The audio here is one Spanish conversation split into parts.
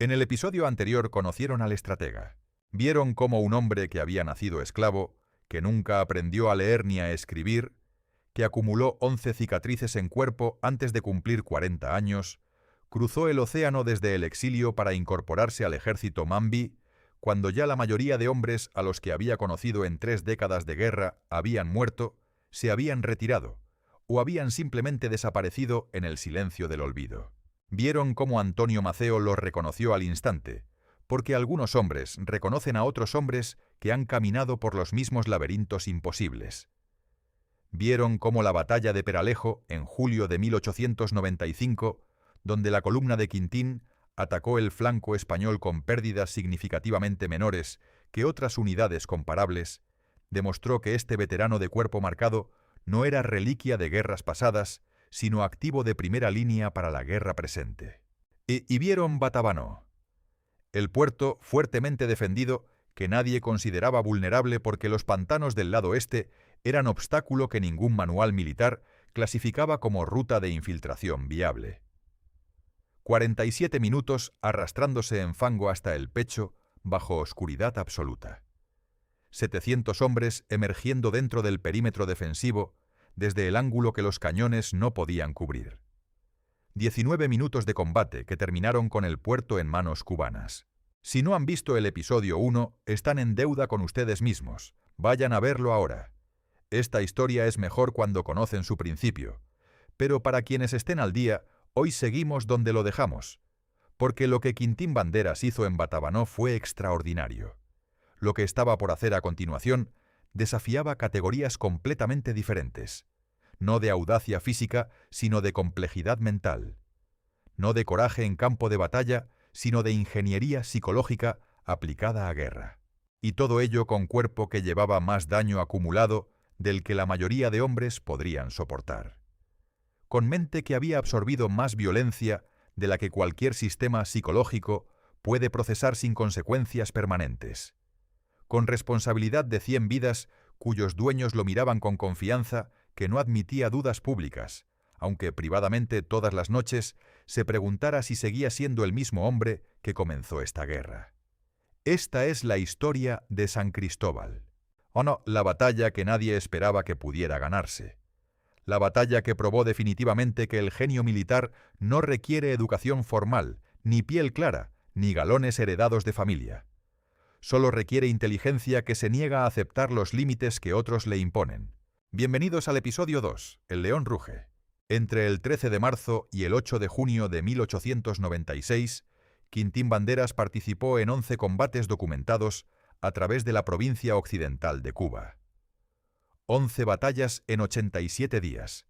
En el episodio anterior conocieron al estratega. Vieron cómo un hombre que había nacido esclavo, que nunca aprendió a leer ni a escribir, que acumuló 11 cicatrices en cuerpo antes de cumplir 40 años, cruzó el océano desde el exilio para incorporarse al ejército Mambi, cuando ya la mayoría de hombres a los que había conocido en 3 décadas de guerra habían muerto, se habían retirado, o habían simplemente desaparecido en el silencio del olvido. Vieron cómo Antonio Maceo los reconoció al instante, porque algunos hombres reconocen a otros hombres que han caminado por los mismos laberintos imposibles. Vieron cómo la batalla de Peralejo, en julio de 1895, donde la columna de Quintín atacó el flanco español con pérdidas significativamente menores que otras unidades comparables, demostró que este veterano de cuerpo marcado no era reliquia de guerras pasadas, sino activo de primera línea para la guerra presente. Y vieron Batabanó, el puerto fuertemente defendido que nadie consideraba vulnerable porque los pantanos del lado este eran obstáculo que ningún manual militar clasificaba como ruta de infiltración viable. 47 minutos arrastrándose en fango hasta el pecho, bajo oscuridad absoluta. 700 hombres emergiendo dentro del perímetro defensivo, desde el ángulo que los cañones no podían cubrir. 19 minutos de combate que terminaron con el puerto en manos cubanas. Si no han visto el episodio 1, están en deuda con ustedes mismos. Vayan a verlo ahora. Esta historia es mejor cuando conocen su principio. Pero para quienes estén al día, hoy seguimos donde lo dejamos. Porque lo que Quintín Banderas hizo en Batabanó fue extraordinario. Lo que estaba por hacer a continuación desafiaba categorías completamente diferentes. No de audacia física, sino de complejidad mental. No de coraje en campo de batalla, sino de ingeniería psicológica aplicada a guerra. Y todo ello con cuerpo que llevaba más daño acumulado del que la mayoría de hombres podrían soportar. Con mente que había absorbido más violencia de la que cualquier sistema psicológico puede procesar sin consecuencias permanentes. Con responsabilidad de 100 vidas cuyos dueños lo miraban con confianza que no admitía dudas públicas, aunque privadamente todas las noches se preguntara si seguía siendo el mismo hombre que comenzó esta guerra. Esta es la historia de San Cristóbal. O no, la batalla que nadie esperaba que pudiera ganarse. La batalla que probó definitivamente que el genio militar no requiere educación formal, ni piel clara, ni galones heredados de familia. Solo requiere inteligencia que se niega a aceptar los límites que otros le imponen. Bienvenidos al episodio 2, El León Ruge. Entre el 13 de marzo y el 8 de junio de 1896, Quintín Banderas participó en 11 combates documentados a través de la provincia occidental de Cuba. 11 batallas en 87 días.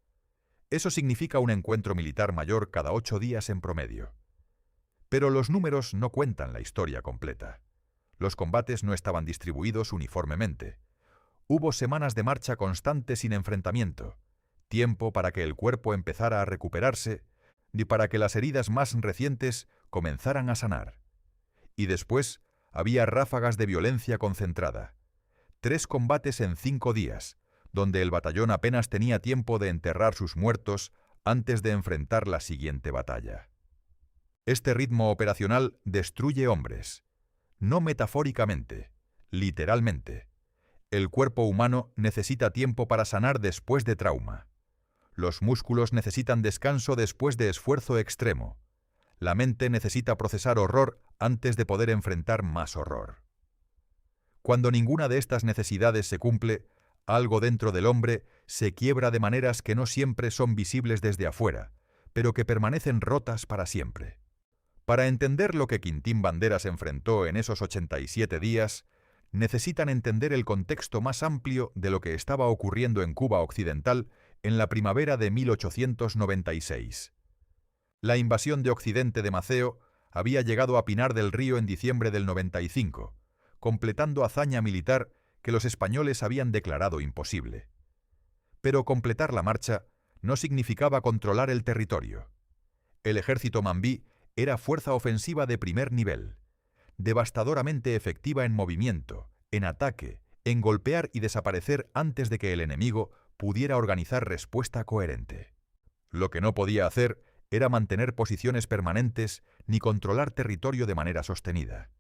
Eso significa un encuentro militar mayor cada 8 días en promedio. Pero los números no cuentan la historia completa. Los combates no estaban distribuidos uniformemente. Hubo semanas de marcha constante sin enfrentamiento, tiempo para que el cuerpo empezara a recuperarse y para que las heridas más recientes comenzaran a sanar. Y después había ráfagas de violencia concentrada. 3 combates en 5 días, donde el batallón apenas tenía tiempo de enterrar sus muertos antes de enfrentar la siguiente batalla. Este ritmo operacional destruye hombres. No metafóricamente, literalmente. El cuerpo humano necesita tiempo para sanar después de trauma. Los músculos necesitan descanso después de esfuerzo extremo. La mente necesita procesar horror antes de poder enfrentar más horror. Cuando ninguna de estas necesidades se cumple, algo dentro del hombre se quiebra de maneras que no siempre son visibles desde afuera, pero que permanecen rotas para siempre. Para entender lo que Quintín Banderas enfrentó en esos 87 días, necesitan entender el contexto más amplio de lo que estaba ocurriendo en Cuba occidental en la primavera de 1896. La invasión de Occidente de Maceo había llegado a Pinar del Río en diciembre del 95, completando hazaña militar que los españoles habían declarado imposible. Pero completar la marcha no significaba controlar el territorio. El ejército mambí era fuerza ofensiva de primer nivel, devastadoramente efectiva en movimiento, en ataque, en golpear y desaparecer antes de que el enemigo pudiera organizar respuesta coherente. Lo que no podía hacer era mantener posiciones permanentes ni controlar territorio de manera sostenida.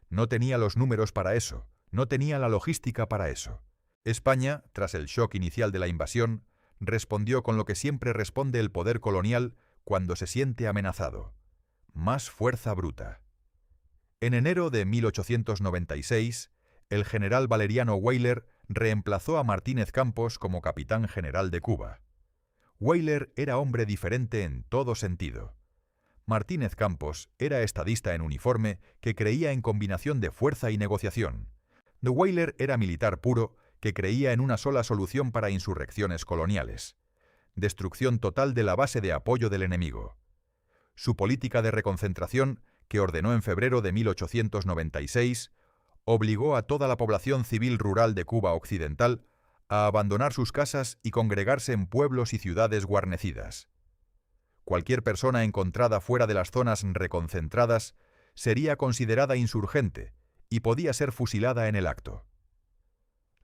No tenía los números para eso, no tenía la logística para eso. España, tras el shock inicial de la invasión, respondió con lo que siempre responde el poder colonial cuando se siente amenazado: más fuerza bruta. En enero de 1896, el general Valeriano Weyler reemplazó a Martínez Campos como capitán general de Cuba. Weyler era hombre diferente en todo sentido. Martínez Campos era estadista en uniforme que creía en combinación de fuerza y negociación. De Weyler era militar puro que creía en una sola solución para insurrecciones coloniales: destrucción total de la base de apoyo del enemigo. Su política de reconcentración, que ordenó en febrero de 1896, obligó a toda la población civil rural de Cuba Occidental a abandonar sus casas y congregarse en pueblos y ciudades guarnecidas. Cualquier persona encontrada fuera de las zonas reconcentradas sería considerada insurgente y podía ser fusilada en el acto.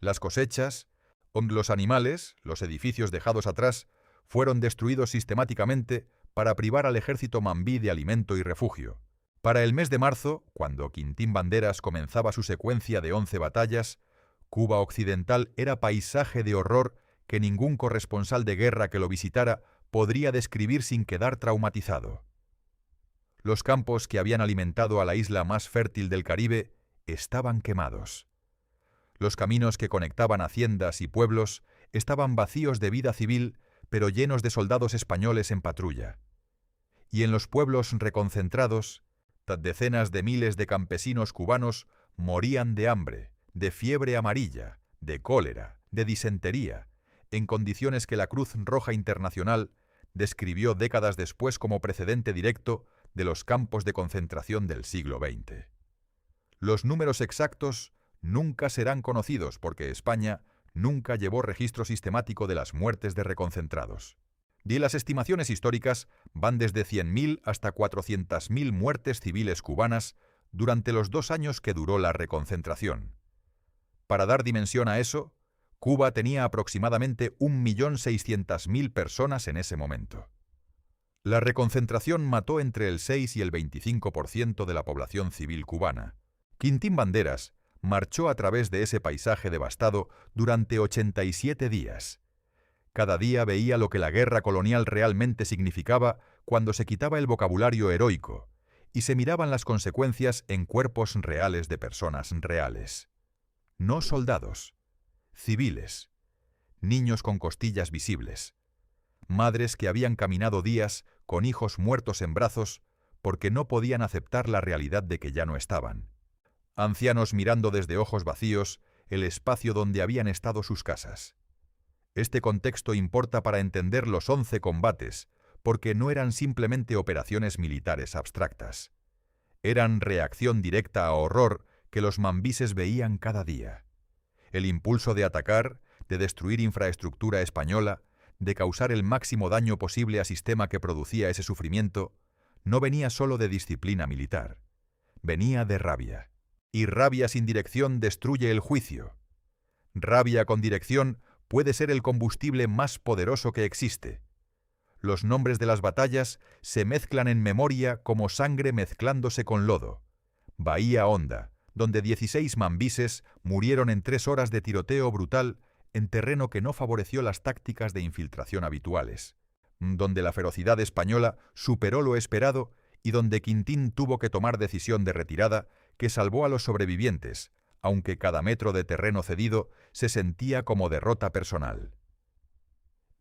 Las cosechas, los animales, los edificios dejados atrás, fueron destruidos sistemáticamente para privar al ejército mambí de alimento y refugio. Para el mes de marzo, cuando Quintín Banderas comenzaba su secuencia de 11 batallas, Cuba Occidental era paisaje de horror que ningún corresponsal de guerra que lo visitara podría describir sin quedar traumatizado. Los campos que habían alimentado a la isla más fértil del Caribe estaban quemados. Los caminos que conectaban haciendas y pueblos estaban vacíos de vida civil, pero llenos de soldados españoles en patrulla. Y en los pueblos reconcentrados, decenas de miles de campesinos cubanos morían de hambre, de fiebre amarilla, de cólera, de disentería, en condiciones que la Cruz Roja Internacional describió décadas después como precedente directo de los campos de concentración del siglo XX. Los números exactos nunca serán conocidos porque España nunca llevó registro sistemático de las muertes de reconcentrados. Y las estimaciones históricas van desde 100.000 hasta 400.000 muertes civiles cubanas durante los 2 años que duró la reconcentración. Para dar dimensión a eso, Cuba tenía aproximadamente 1.600.000 personas en ese momento. La reconcentración mató entre el 6 y el 25% de la población civil cubana. Quintín Banderas marchó a través de ese paisaje devastado durante 87 días. Cada día veía lo que la guerra colonial realmente significaba cuando se quitaba el vocabulario heroico y se miraban las consecuencias en cuerpos reales de personas reales. No soldados, civiles, niños con costillas visibles, madres que habían caminado días con hijos muertos en brazos porque no podían aceptar la realidad de que ya no estaban, ancianos mirando desde ojos vacíos el espacio donde habían estado sus casas. Este contexto importa para entender los 11 combates, porque no eran simplemente operaciones militares abstractas. Eran reacción directa a horror que los mambises veían cada día. El impulso de atacar, de destruir infraestructura española, de causar el máximo daño posible al sistema que producía ese sufrimiento, no venía solo de disciplina militar. Venía de rabia. Y rabia sin dirección destruye el juicio. Rabia con dirección puede ser el combustible más poderoso que existe. Los nombres de las batallas se mezclan en memoria como sangre mezclándose con lodo. Bahía Honda, donde 16 mambises murieron en 3 horas de tiroteo brutal en terreno que no favoreció las tácticas de infiltración habituales. Donde la ferocidad española superó lo esperado y donde Quintín tuvo que tomar decisión de retirada que salvó a los sobrevivientes, aunque cada metro de terreno cedido se sentía como derrota personal.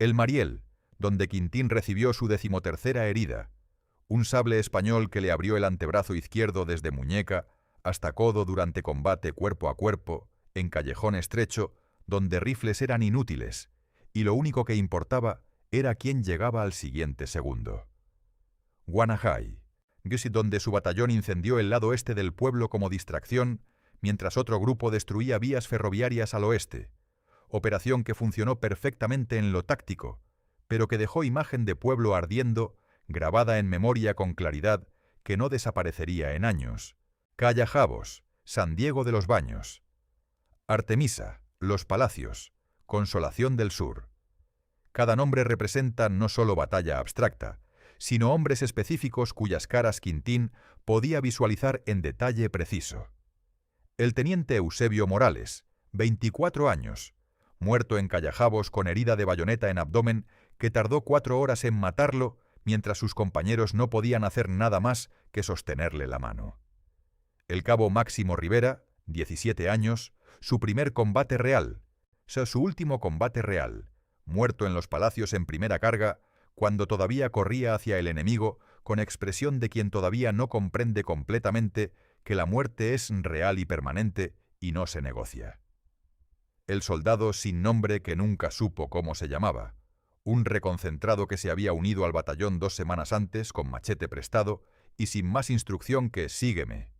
El Mariel, donde Quintín recibió su 13ª herida, un sable español que le abrió el antebrazo izquierdo desde muñeca hasta codo durante combate cuerpo a cuerpo, en callejón estrecho, donde rifles eran inútiles, y lo único que importaba era quién llegaba al siguiente segundo. Guanajay, donde su batallón incendió el lado este del pueblo como distracción, mientras otro grupo destruía vías ferroviarias al oeste, operación que funcionó perfectamente en lo táctico, pero que dejó imagen de pueblo ardiendo, grabada en memoria con claridad, que no desaparecería en años. Callajabos, San Diego de los Baños, Artemisa, Los Palacios, Consolación del Sur. Cada nombre representa no solo batalla abstracta, sino hombres específicos cuyas caras Quintín podía visualizar en detalle preciso. El teniente Eusebio Morales, 24 años, muerto en Callajabos con herida de bayoneta en abdomen que tardó 4 horas en matarlo, mientras sus compañeros no podían hacer nada más que sostenerle la mano. El cabo Máximo Rivera, 17 años, su primer combate real, su último combate real, muerto en los Palacios en primera carga, cuando todavía corría hacia el enemigo con expresión de quien todavía no comprende completamente que la muerte es real y permanente y no se negocia. El soldado sin nombre que nunca supo cómo se llamaba, un reconcentrado que se había unido al batallón 2 semanas antes con machete prestado y sin más instrucción que «sígueme»,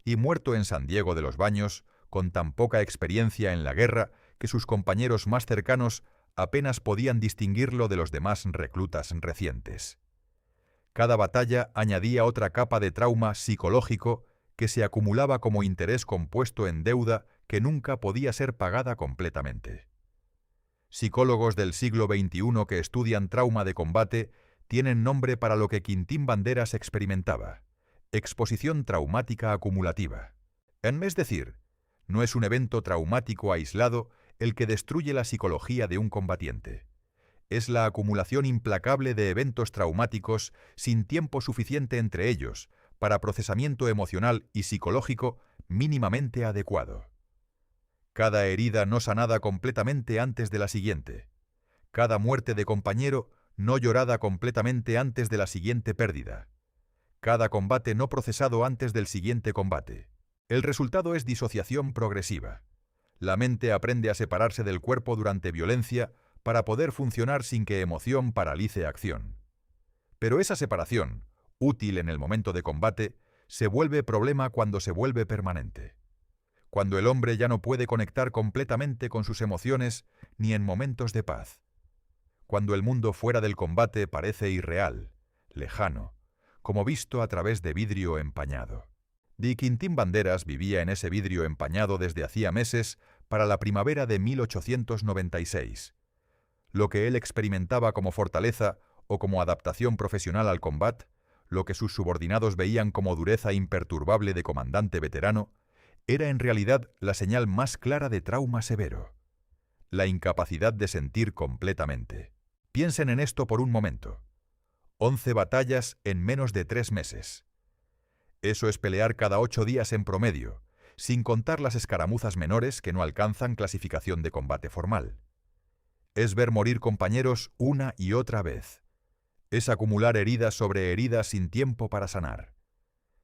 y muerto en San Diego de los Baños, con tan poca experiencia en la guerra que sus compañeros más cercanos apenas podían distinguirlo de los demás reclutas recientes. Cada batalla añadía otra capa de trauma psicológico que se acumulaba como interés compuesto en deuda que nunca podía ser pagada completamente. Psicólogos del siglo XXI que estudian trauma de combate tienen nombre para lo que Quintín Banderas experimentaba: exposición traumática acumulativa. Es decir, no es un evento traumático aislado el que destruye la psicología de un combatiente. Es la acumulación implacable de eventos traumáticos sin tiempo suficiente entre ellos para procesamiento emocional y psicológico mínimamente adecuado. Cada herida no sanada completamente antes de la siguiente. Cada muerte de compañero no llorada completamente antes de la siguiente pérdida. Cada combate no procesado antes del siguiente combate. El resultado es disociación progresiva. La mente aprende a separarse del cuerpo durante violencia para poder funcionar sin que emoción paralice acción. Pero esa separación, útil en el momento de combate, se vuelve problema cuando se vuelve permanente. Cuando el hombre ya no puede conectar completamente con sus emociones ni en momentos de paz. Cuando el mundo fuera del combate parece irreal, lejano, como visto a través de vidrio empañado. Quintín Banderas vivía en ese vidrio empañado desde hacía meses para la primavera de 1896. Lo que él experimentaba como fortaleza o como adaptación profesional al combate, lo que sus subordinados veían como dureza imperturbable de comandante veterano, era en realidad la señal más clara de trauma severo: la incapacidad de sentir completamente. Piensen en esto por un momento. 11 batallas en menos de 3 meses. Eso es pelear cada 8 días en promedio, sin contar las escaramuzas menores que no alcanzan clasificación de combate formal. Es ver morir compañeros una y otra vez. Es acumular heridas sobre heridas sin tiempo para sanar.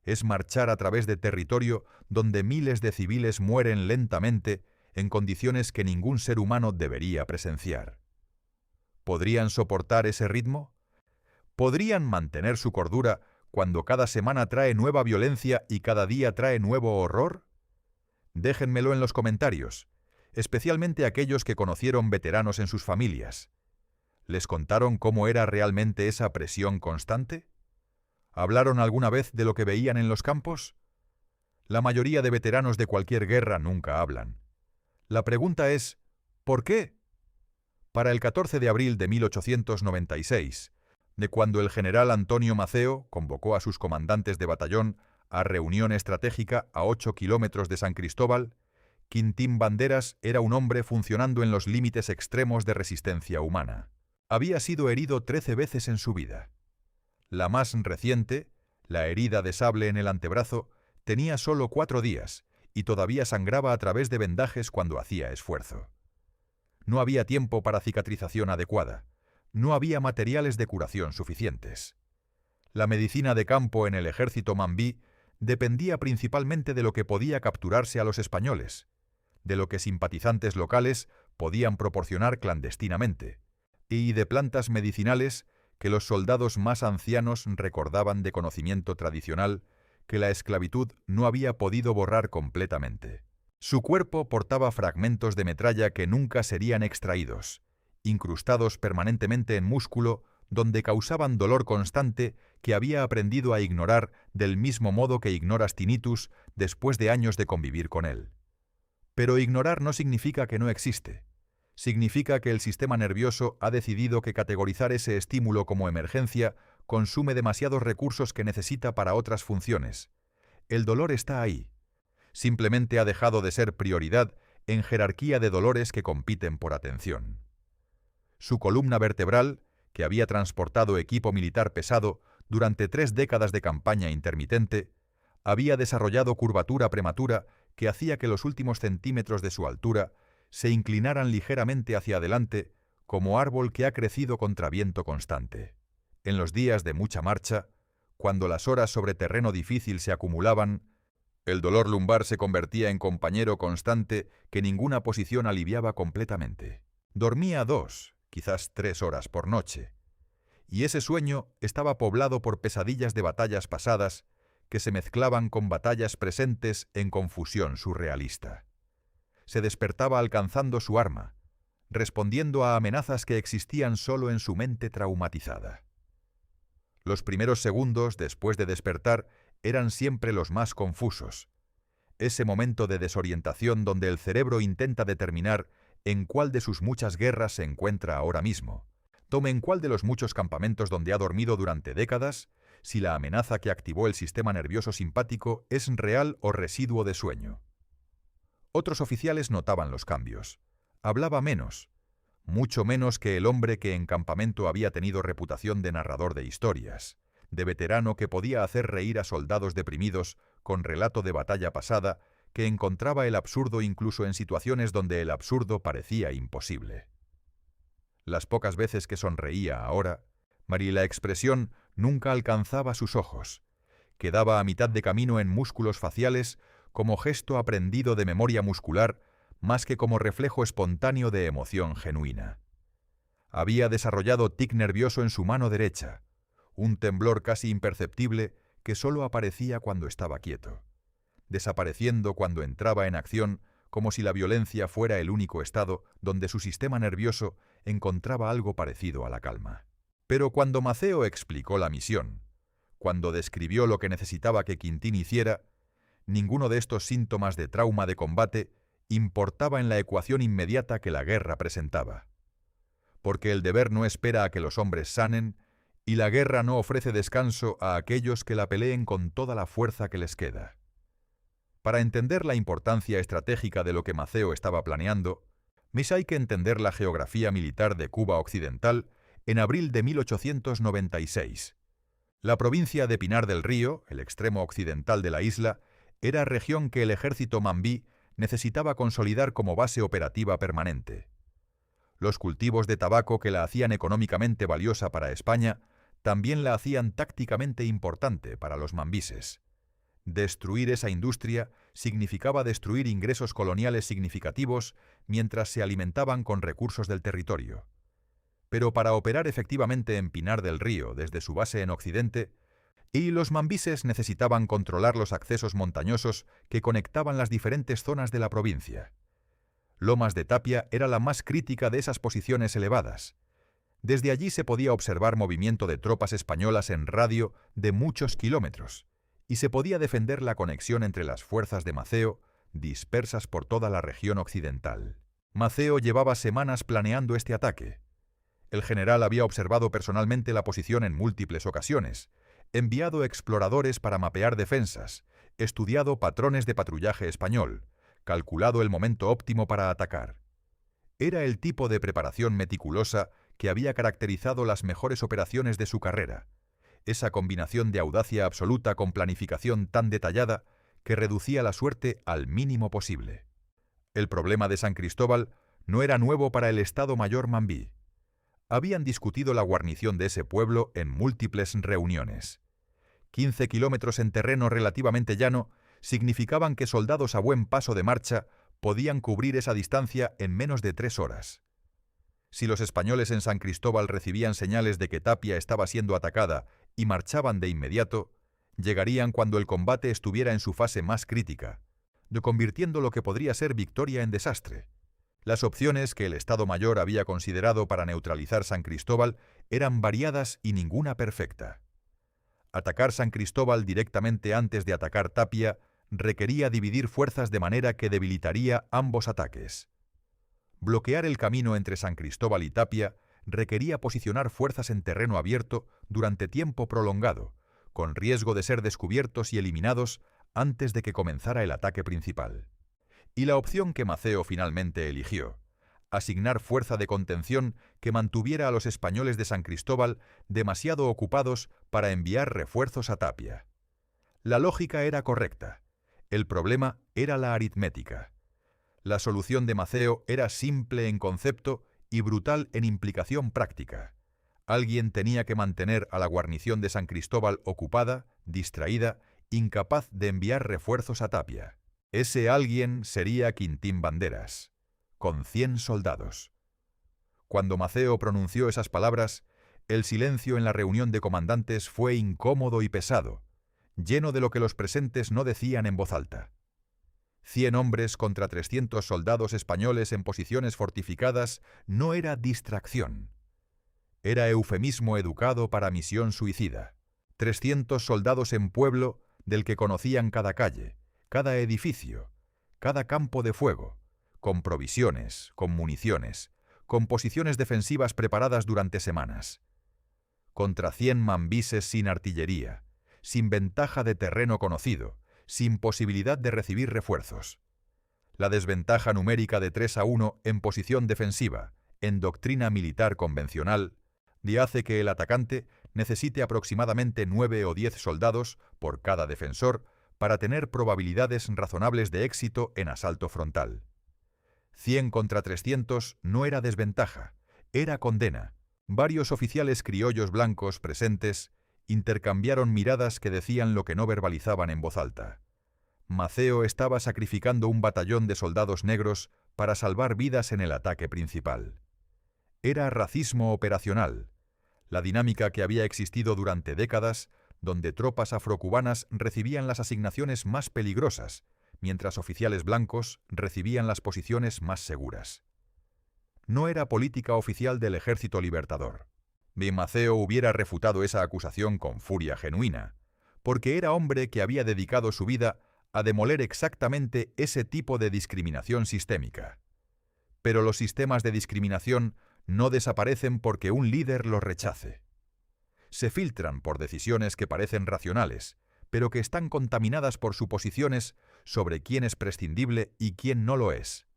Es marchar a través de territorio donde miles de civiles mueren lentamente en condiciones que ningún ser humano debería presenciar. ¿Podrían soportar ese ritmo? ¿Podrían mantener su cordura cuando cada semana trae nueva violencia y cada día trae nuevo horror? Déjenmelo en los comentarios, especialmente aquellos que conocieron veteranos en sus familias. ¿Les contaron cómo era realmente esa presión constante? ¿Hablaron alguna vez de lo que veían en los campos? La mayoría de veteranos de cualquier guerra nunca hablan. La pregunta es, ¿por qué? Para el 14 de abril de 1896, de cuando el general Antonio Maceo convocó a sus comandantes de batallón a reunión estratégica a 8 kilómetros de San Cristóbal, Quintín Banderas era un hombre funcionando en los límites extremos de resistencia humana. Había sido herido 13 veces en su vida. La más reciente, la herida de sable en el antebrazo, tenía solo 4 días y todavía sangraba a través de vendajes cuando hacía esfuerzo. No había tiempo para cicatrización adecuada. No había materiales de curación suficientes. La medicina de campo en el ejército mambí dependía principalmente de lo que podía capturarse a los españoles, de lo que simpatizantes locales podían proporcionar clandestinamente, y de plantas medicinales que los soldados más ancianos recordaban de conocimiento tradicional que la esclavitud no había podido borrar completamente. Su cuerpo portaba fragmentos de metralla que nunca serían extraídos, incrustados permanentemente en músculo, donde causaban dolor constante que había aprendido a ignorar del mismo modo que ignoras tinnitus después de años de convivir con él. Pero ignorar no significa que no existe. Significa que el sistema nervioso ha decidido que categorizar ese estímulo como emergencia consume demasiados recursos que necesita para otras funciones. El dolor está ahí. Simplemente ha dejado de ser prioridad en jerarquía de dolores que compiten por atención. Su columna vertebral, que había transportado equipo militar pesado durante 3 décadas de campaña intermitente, había desarrollado curvatura prematura que hacía que los últimos centímetros de su altura se inclinaran ligeramente hacia adelante como árbol que ha crecido contra viento constante. En los días de mucha marcha, cuando las horas sobre terreno difícil se acumulaban, el dolor lumbar se convertía en compañero constante que ninguna posición aliviaba completamente. Dormía 2, quizás 3 horas por noche, y ese sueño estaba poblado por pesadillas de batallas pasadas que se mezclaban con batallas presentes en confusión surrealista. Se despertaba alcanzando su arma, respondiendo a amenazas que existían solo en su mente traumatizada. Los primeros segundos después de despertar eran siempre los más confusos, ese momento de desorientación donde el cerebro intenta determinar en cuál de sus muchas guerras se encuentra ahora mismo, tome en cuál de los muchos campamentos donde ha dormido durante décadas, si la amenaza que activó el sistema nervioso simpático es real o residuo de sueño. Otros oficiales notaban los cambios. Hablaba menos, mucho menos que el hombre que en campamento había tenido reputación de narrador de historias, de veterano que podía hacer reír a soldados deprimidos con relato de batalla pasada, que encontraba el absurdo incluso en situaciones donde el absurdo parecía imposible. Las pocas veces que sonreía ahora, la expresión nunca alcanzaba sus ojos. Quedaba a mitad de camino en músculos faciales como gesto aprendido de memoria muscular más que como reflejo espontáneo de emoción genuina. Había desarrollado tic nervioso en su mano derecha, un temblor casi imperceptible que solo aparecía cuando estaba quieto, desapareciendo cuando entraba en acción como si la violencia fuera el único estado donde su sistema nervioso encontraba algo parecido a la calma. Pero cuando Maceo explicó la misión, cuando describió lo que necesitaba que Quintín hiciera, ninguno de estos síntomas de trauma de combate importaba en la ecuación inmediata que la guerra presentaba. Porque el deber no espera a que los hombres sanen y la guerra no ofrece descanso a aquellos que la peleen con toda la fuerza que les queda. Para entender la importancia estratégica de lo que Maceo estaba planeando, hay que entender la geografía militar de Cuba Occidental en abril de 1896. La provincia de Pinar del Río, el extremo occidental de la isla, era región que el ejército mambí necesitaba consolidar como base operativa permanente. Los cultivos de tabaco que la hacían económicamente valiosa para España también la hacían tácticamente importante para los mambises. Destruir esa industria significaba destruir ingresos coloniales significativos mientras se alimentaban con recursos del territorio. Pero para operar efectivamente en Pinar del Río desde su base en Occidente, los mambises necesitaban controlar los accesos montañosos que conectaban las diferentes zonas de la provincia. Lomas de Tapia era la más crítica de esas posiciones elevadas. Desde allí se podía observar movimiento de tropas españolas en radio de muchos kilómetros, y se podía defender la conexión entre las fuerzas de Maceo, dispersas por toda la región occidental. Maceo llevaba semanas planeando este ataque. El general había observado personalmente la posición en múltiples ocasiones, enviado exploradores para mapear defensas, estudiado patrones de patrullaje español, calculado el momento óptimo para atacar. Era el tipo de preparación meticulosa que había caracterizado las mejores operaciones de su carrera, esa combinación de audacia absoluta con planificación tan detallada que reducía la suerte al mínimo posible. El problema de San Cristóbal no era nuevo para el Estado Mayor mambí. Habían discutido la guarnición de ese pueblo en múltiples reuniones. 15 kilómetros en terreno relativamente llano significaban que soldados a buen paso de marcha podían cubrir esa distancia en menos de 3 horas. Si los españoles en San Cristóbal recibían señales de que Tapia estaba siendo atacada y marchaban de inmediato, llegarían cuando el combate estuviera en su fase más crítica, convirtiendo lo que podría ser victoria en desastre. Las opciones que el Estado Mayor había considerado para neutralizar San Cristóbal eran variadas y ninguna perfecta. Atacar San Cristóbal directamente antes de atacar Tapia requería dividir fuerzas de manera que debilitaría ambos ataques. Bloquear el camino entre San Cristóbal y Tapia requería posicionar fuerzas en terreno abierto durante tiempo prolongado, con riesgo de ser descubiertos y eliminados antes de que comenzara el ataque principal. Y la opción que Maceo finalmente eligió: asignar fuerza de contención que mantuviera a los españoles de San Cristóbal demasiado ocupados para enviar refuerzos a Tapia. La lógica era correcta. El problema era la aritmética. La solución de Maceo era simple en concepto y brutal en implicación práctica. Alguien tenía que mantener a la guarnición de San Cristóbal ocupada, distraída, incapaz de enviar refuerzos a Tapia. Ese alguien sería Quintín Banderas, con 100 soldados. Cuando Maceo pronunció esas palabras, el silencio en la reunión de comandantes fue incómodo y pesado, lleno de lo que los presentes no decían en voz alta. 100 hombres contra 300 soldados españoles en posiciones fortificadas no era distracción. Era eufemismo educado para misión suicida. 300 soldados en pueblo del que conocían cada calle, cada edificio, cada campo de fuego, con provisiones, con municiones, con posiciones defensivas preparadas durante semanas. Contra 100 mambises sin artillería, sin ventaja de terreno conocido, sin posibilidad de recibir refuerzos. La desventaja numérica de 3-1 en posición defensiva, en doctrina militar convencional, hace que el atacante necesite aproximadamente 9 o 10 soldados por cada defensor para tener probabilidades razonables de éxito en asalto frontal. 100 contra 300 no era desventaja, era condena. Varios oficiales criollos blancos presentes intercambiaron miradas que decían lo que no verbalizaban en voz alta. Maceo estaba sacrificando un batallón de soldados negros para salvar vidas en el ataque principal. Era racismo operacional, la dinámica que había existido durante décadas, donde tropas afrocubanas recibían las asignaciones más peligrosas, mientras oficiales blancos recibían las posiciones más seguras. No era política oficial del Ejército Libertador. Maceo hubiera refutado esa acusación con furia genuina, porque era hombre que había dedicado su vida a demoler exactamente ese tipo de discriminación sistémica. Pero los sistemas de discriminación no desaparecen porque un líder los rechace. Se filtran por decisiones que parecen racionales, pero que están contaminadas por suposiciones sobre quién es prescindible y quién no lo es.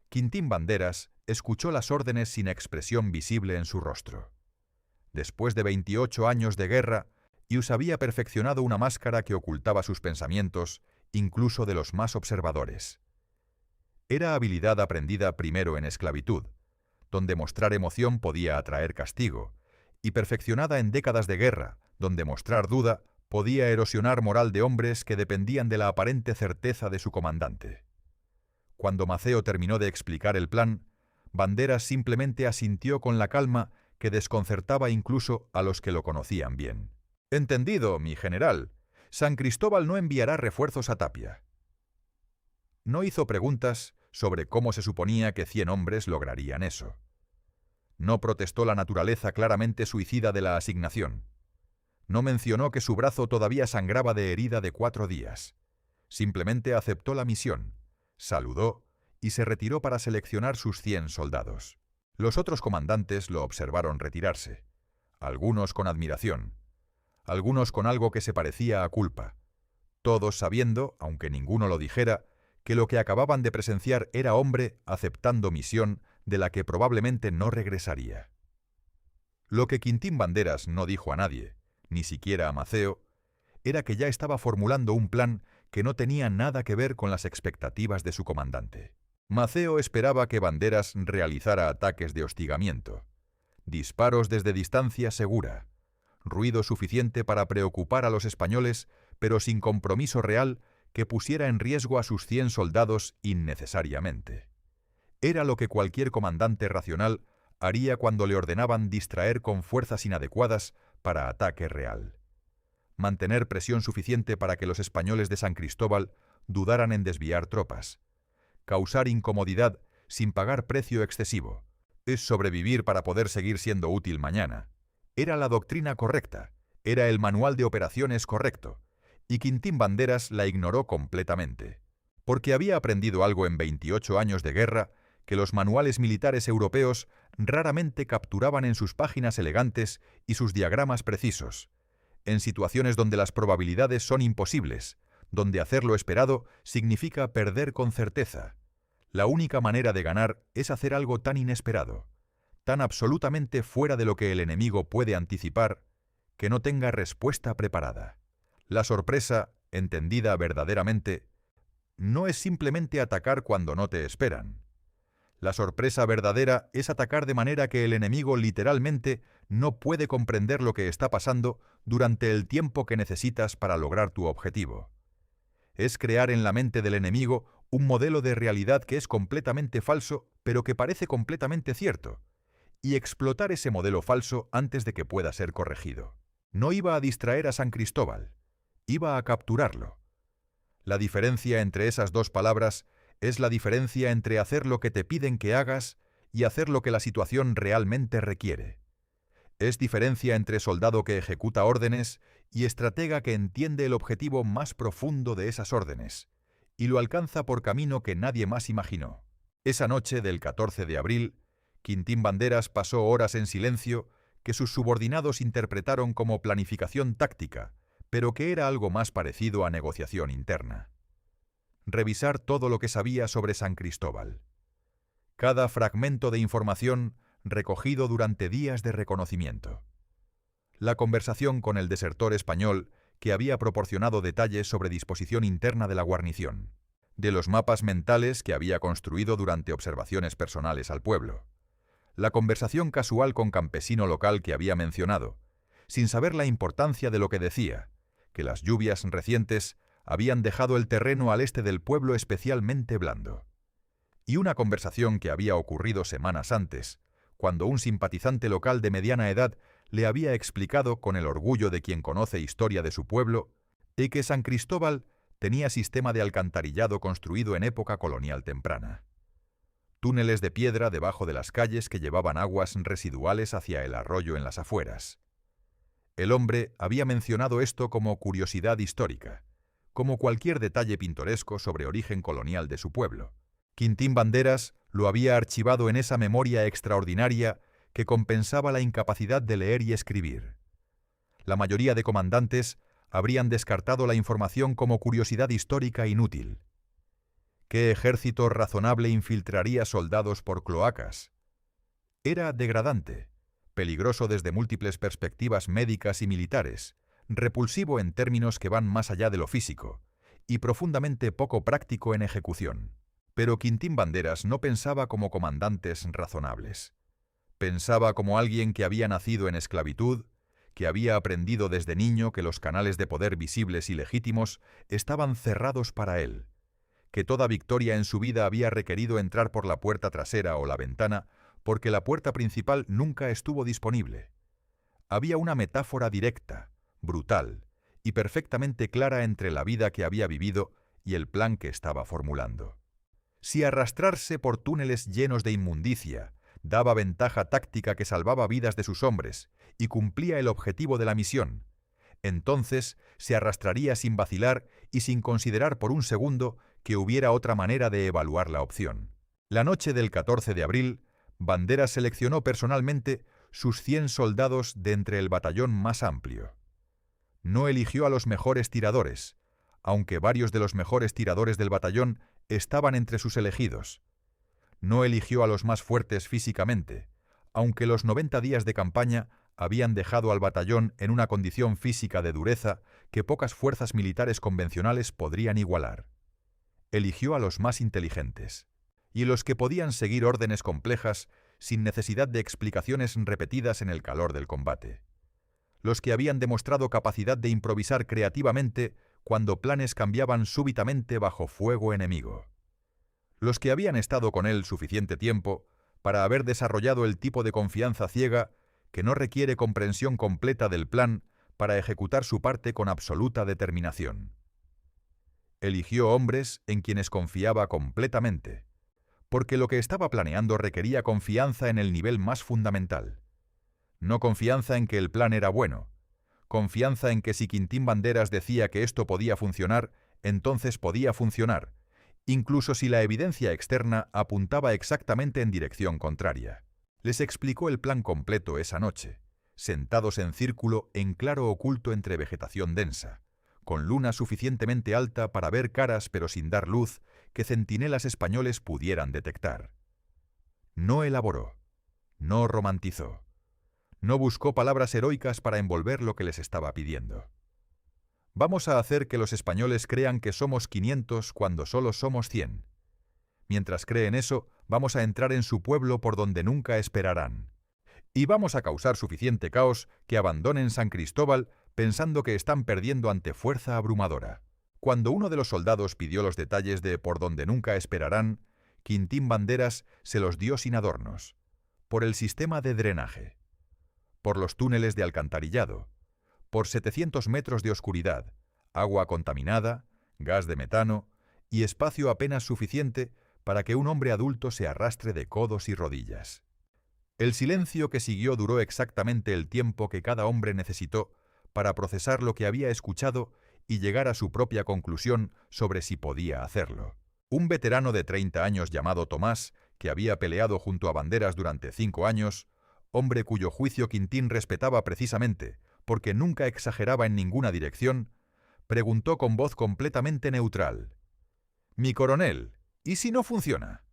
Quintín Banderas escuchó las órdenes sin expresión visible en su rostro. Después de 28 años de guerra, Hughes había perfeccionado una máscara que ocultaba sus pensamientos, incluso de los más observadores. Era habilidad aprendida primero en esclavitud, donde mostrar emoción podía atraer castigo, y perfeccionada en décadas de guerra, donde mostrar duda podía erosionar moral de hombres que dependían de la aparente certeza de su comandante. Cuando Maceo terminó de explicar el plan, Banderas simplemente asintió con la calma que desconcertaba incluso a los que lo conocían bien. «Entendido, mi general. San Cristóbal no enviará refuerzos a Tapia». No hizo preguntas sobre cómo se suponía que 100 hombres lograrían eso. No protestó la naturaleza claramente suicida de la asignación. No mencionó que su brazo todavía sangraba de herida de 4 días. Simplemente aceptó la misión, saludó y se retiró para seleccionar sus 100 soldados. Los otros comandantes lo observaron retirarse, algunos con admiración, algunos con algo que se parecía a culpa, todos sabiendo, aunque ninguno lo dijera, que lo que acababan de presenciar era hombre aceptando misión de la que probablemente no regresaría. Lo que Quintín Banderas no dijo a nadie, ni siquiera a Maceo, era que ya estaba formulando un plan que no tenía nada que ver con las expectativas de su comandante. Maceo esperaba que Banderas realizara ataques de hostigamiento, disparos desde distancia segura, ruido suficiente para preocupar a los españoles, pero sin compromiso real que pusiera en riesgo a sus 100 soldados innecesariamente. Era lo que cualquier comandante racional haría cuando le ordenaban distraer con fuerzas inadecuadas para ataque real. Mantener presión suficiente para que los españoles de San Cristóbal dudaran en desviar tropas. Causar incomodidad sin pagar precio excesivo. Es sobrevivir para poder seguir siendo útil mañana. Era la doctrina correcta, era el manual de operaciones correcto, y Quintín Banderas la ignoró completamente, porque había aprendido algo en 28 años de guerra que los manuales militares europeos raramente capturaban en sus páginas elegantes y sus diagramas precisos, en situaciones donde las probabilidades son imposibles, donde hacer lo esperado significa perder con certeza. La única manera de ganar es hacer algo tan inesperado, tan absolutamente fuera de lo que el enemigo puede anticipar, que no tenga respuesta preparada. La sorpresa, entendida verdaderamente, no es simplemente atacar cuando no te esperan. La sorpresa verdadera es atacar de manera que el enemigo literalmente no puede comprender lo que está pasando durante el tiempo que necesitas para lograr tu objetivo. Es crear en la mente del enemigo un modelo de realidad que es completamente falso, pero que parece completamente cierto, y explotar ese modelo falso antes de que pueda ser corregido. No iba a distraer a San Cristóbal, iba a capturarlo. La diferencia entre esas dos palabras es la diferencia entre hacer lo que te piden que hagas y hacer lo que la situación realmente requiere. Es diferencia entre soldado que ejecuta órdenes y estratega que entiende el objetivo más profundo de esas órdenes y lo alcanza por camino que nadie más imaginó. Esa noche del 14 de abril, Quintín Banderas pasó horas en silencio que sus subordinados interpretaron como planificación táctica, pero que era algo más parecido a negociación interna. Revisar todo lo que sabía sobre San Cristóbal. Cada fragmento de información recogido durante días de reconocimiento. La conversación con el desertor español que había proporcionado detalles sobre disposición interna de la guarnición. De los mapas mentales que había construido durante observaciones personales al pueblo. La conversación casual con campesino local que había mencionado, sin saber la importancia de lo que decía, que las lluvias recientes habían dejado el terreno al este del pueblo especialmente blando. Y una conversación que había ocurrido semanas antes, cuando un simpatizante local de mediana edad le había explicado con el orgullo de quien conoce historia de su pueblo, y que San Cristóbal tenía sistema de alcantarillado construido en época colonial temprana. Túneles de piedra debajo de las calles que llevaban aguas residuales hacia el arroyo en las afueras. El hombre había mencionado esto como curiosidad histórica, como cualquier detalle pintoresco sobre origen colonial de su pueblo. Quintín Banderas lo había archivado en esa memoria extraordinaria que compensaba la incapacidad de leer y escribir. La mayoría de comandantes habrían descartado la información como curiosidad histórica inútil. ¿Qué ejército razonable infiltraría soldados por cloacas? Era degradante, peligroso desde múltiples perspectivas médicas y militares, repulsivo en términos que van más allá de lo físico, y profundamente poco práctico en ejecución. Pero Quintín Banderas no pensaba como comandantes razonables. Pensaba como alguien que había nacido en esclavitud, que había aprendido desde niño que los canales de poder visibles y legítimos estaban cerrados para él, que toda victoria en su vida había requerido entrar por la puerta trasera o la ventana, porque la puerta principal nunca estuvo disponible. Había una metáfora directa, brutal y perfectamente clara entre la vida que había vivido y el plan que estaba formulando. Si arrastrarse por túneles llenos de inmundicia daba ventaja táctica que salvaba vidas de sus hombres y cumplía el objetivo de la misión, entonces se arrastraría sin vacilar y sin considerar por un segundo que hubiera otra manera de evaluar la opción. La noche del 14 de abril, Banderas seleccionó personalmente sus 100 soldados de entre el batallón más amplio. No eligió a los mejores tiradores, aunque varios de los mejores tiradores del batallón estaban entre sus elegidos. No eligió a los más fuertes físicamente, aunque los 90 días de campaña habían dejado al batallón en una condición física de dureza que pocas fuerzas militares convencionales podrían igualar. Eligió a los más inteligentes, y los que podían seguir órdenes complejas sin necesidad de explicaciones repetidas en el calor del combate. Los que habían demostrado capacidad de improvisar creativamente cuando planes cambiaban súbitamente bajo fuego enemigo. Los que habían estado con él suficiente tiempo para haber desarrollado el tipo de confianza ciega que no requiere comprensión completa del plan para ejecutar su parte con absoluta determinación. Eligió hombres en quienes confiaba completamente, porque lo que estaba planeando requería confianza en el nivel más fundamental. No confianza en que el plan era bueno, confianza en que si Quintín Banderas decía que esto podía funcionar, entonces podía funcionar, incluso si la evidencia externa apuntaba exactamente en dirección contraria. Les explicó el plan completo esa noche, sentados en círculo en claro oculto entre vegetación densa, con luna suficientemente alta para ver caras pero sin dar luz que centinelas españoles pudieran detectar. No elaboró, no romantizó, no buscó palabras heroicas para envolver lo que les estaba pidiendo. Vamos a hacer que los españoles crean que somos 500 cuando solo somos 100. Mientras creen eso, vamos a entrar en su pueblo por donde nunca esperarán. Y vamos a causar suficiente caos que abandonen San Cristóbal pensando que están perdiendo ante fuerza abrumadora. Cuando uno de los soldados pidió los detalles de por donde nunca esperarán, Quintín Banderas se los dio sin adornos. Por el sistema de drenaje, por los túneles de alcantarillado, por 700 metros de oscuridad, agua contaminada, gas de metano y espacio apenas suficiente para que un hombre adulto se arrastre de codos y rodillas. El silencio que siguió duró exactamente el tiempo que cada hombre necesitó para procesar lo que había escuchado y llegar a su propia conclusión sobre si podía hacerlo. Un veterano de 30 años llamado Tomás, que había peleado junto a Banderas durante 5 años, hombre cuyo juicio Quintín respetaba precisamente porque nunca exageraba en ninguna dirección, preguntó con voz completamente neutral: «Mi coronel, ¿y si no funciona?».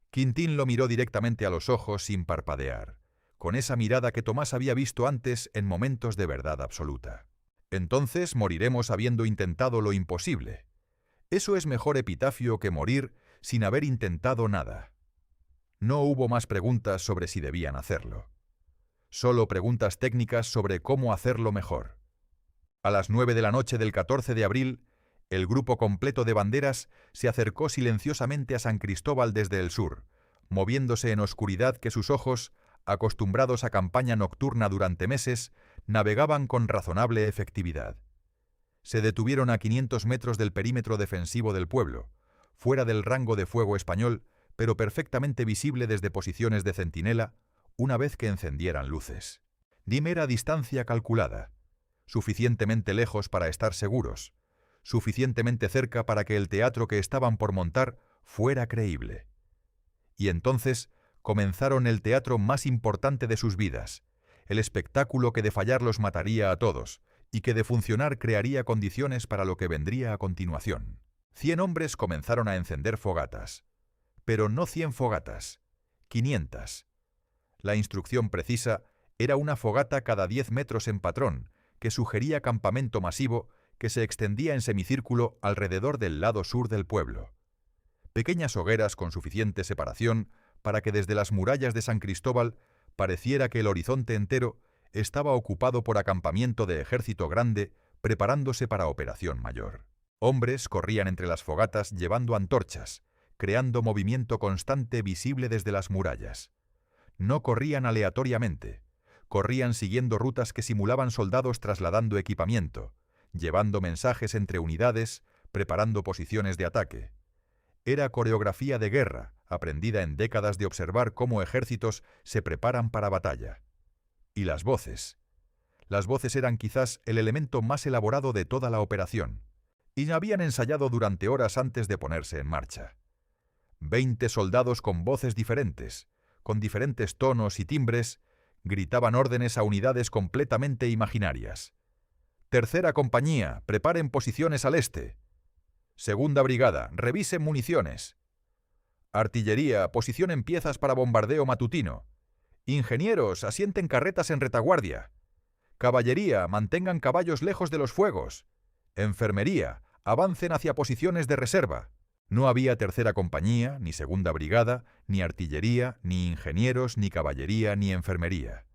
Quintín lo miró directamente a los ojos sin parpadear, con esa mirada que Tomás había visto antes en momentos de verdad absoluta. «Entonces moriremos habiendo intentado lo imposible. Eso es mejor epitafio que morir sin haber intentado nada». No hubo más preguntas sobre si debían hacerlo. Solo preguntas técnicas sobre cómo hacerlo mejor. A las 9 de la noche del 14 de abril, el grupo completo de Banderas se acercó silenciosamente a San Cristóbal desde el sur, moviéndose en oscuridad que sus ojos, acostumbrados a campaña nocturna durante meses, navegaban con razonable efectividad. Se detuvieron a 500 metros del perímetro defensivo del pueblo, fuera del rango de fuego español, pero perfectamente visible desde posiciones de centinela, una vez que encendieran luces. Mera distancia calculada, suficientemente lejos para estar seguros, suficientemente cerca para que el teatro que estaban por montar fuera creíble. Y entonces comenzaron el teatro más importante de sus vidas, el espectáculo que de fallar los mataría a todos y que de funcionar crearía condiciones para lo que vendría a continuación. 100 hombres comenzaron a encender fogatas, pero no 100 fogatas, 500. La instrucción precisa era una fogata cada 10 metros en patrón, que sugería campamento masivo que se extendía en semicírculo alrededor del lado sur del pueblo. Pequeñas hogueras con suficiente separación para que desde las murallas de San Cristóbal pareciera que el horizonte entero estaba ocupado por acampamiento de ejército grande preparándose para operación mayor. Hombres corrían entre las fogatas llevando antorchas, creando movimiento constante visible desde las murallas. No corrían aleatoriamente, corrían siguiendo rutas que simulaban soldados trasladando equipamiento, llevando mensajes entre unidades, preparando posiciones de ataque. Era coreografía de guerra, aprendida en décadas de observar cómo ejércitos se preparan para batalla. Y las voces. Las voces eran quizás el elemento más elaborado de toda la operación, y habían ensayado durante horas antes de ponerse en marcha. 20 soldados con voces diferentes, con diferentes tonos y timbres, gritaban órdenes a unidades completamente imaginarias. «Tercera compañía, preparen posiciones al este. Segunda brigada, revisen municiones. Artillería, posicionen piezas para bombardeo matutino. Ingenieros, asienten carretas en retaguardia. Caballería, mantengan caballos lejos de los fuegos. Enfermería, avancen hacia posiciones de reserva». No había tercera compañía, ni segunda brigada, ni artillería, ni ingenieros, ni caballería, ni enfermería.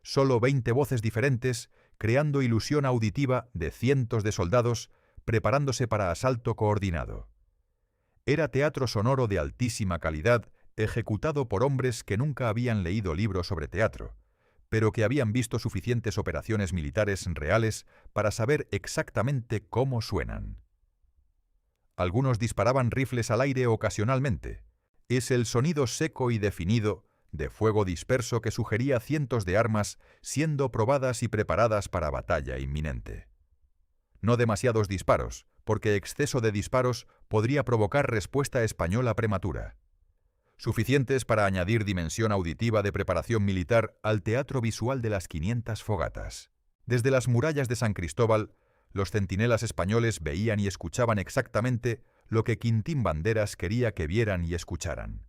Solo 20 voces diferentes, creando ilusión auditiva de cientos de soldados preparándose para asalto coordinado. Era teatro sonoro de altísima calidad, ejecutado por hombres que nunca habían leído libros sobre teatro, pero que habían visto suficientes operaciones militares reales para saber exactamente cómo suenan. Algunos disparaban rifles al aire ocasionalmente. Es el sonido seco y definido de fuego disperso que sugería cientos de armas siendo probadas y preparadas para batalla inminente. No demasiados disparos, porque exceso de disparos podría provocar respuesta española prematura, suficientes para añadir dimensión auditiva de preparación militar al teatro visual de las 500 fogatas. Desde las murallas de San Cristóbal, los centinelas españoles veían y escuchaban exactamente lo que Quintín Banderas quería que vieran y escucharan.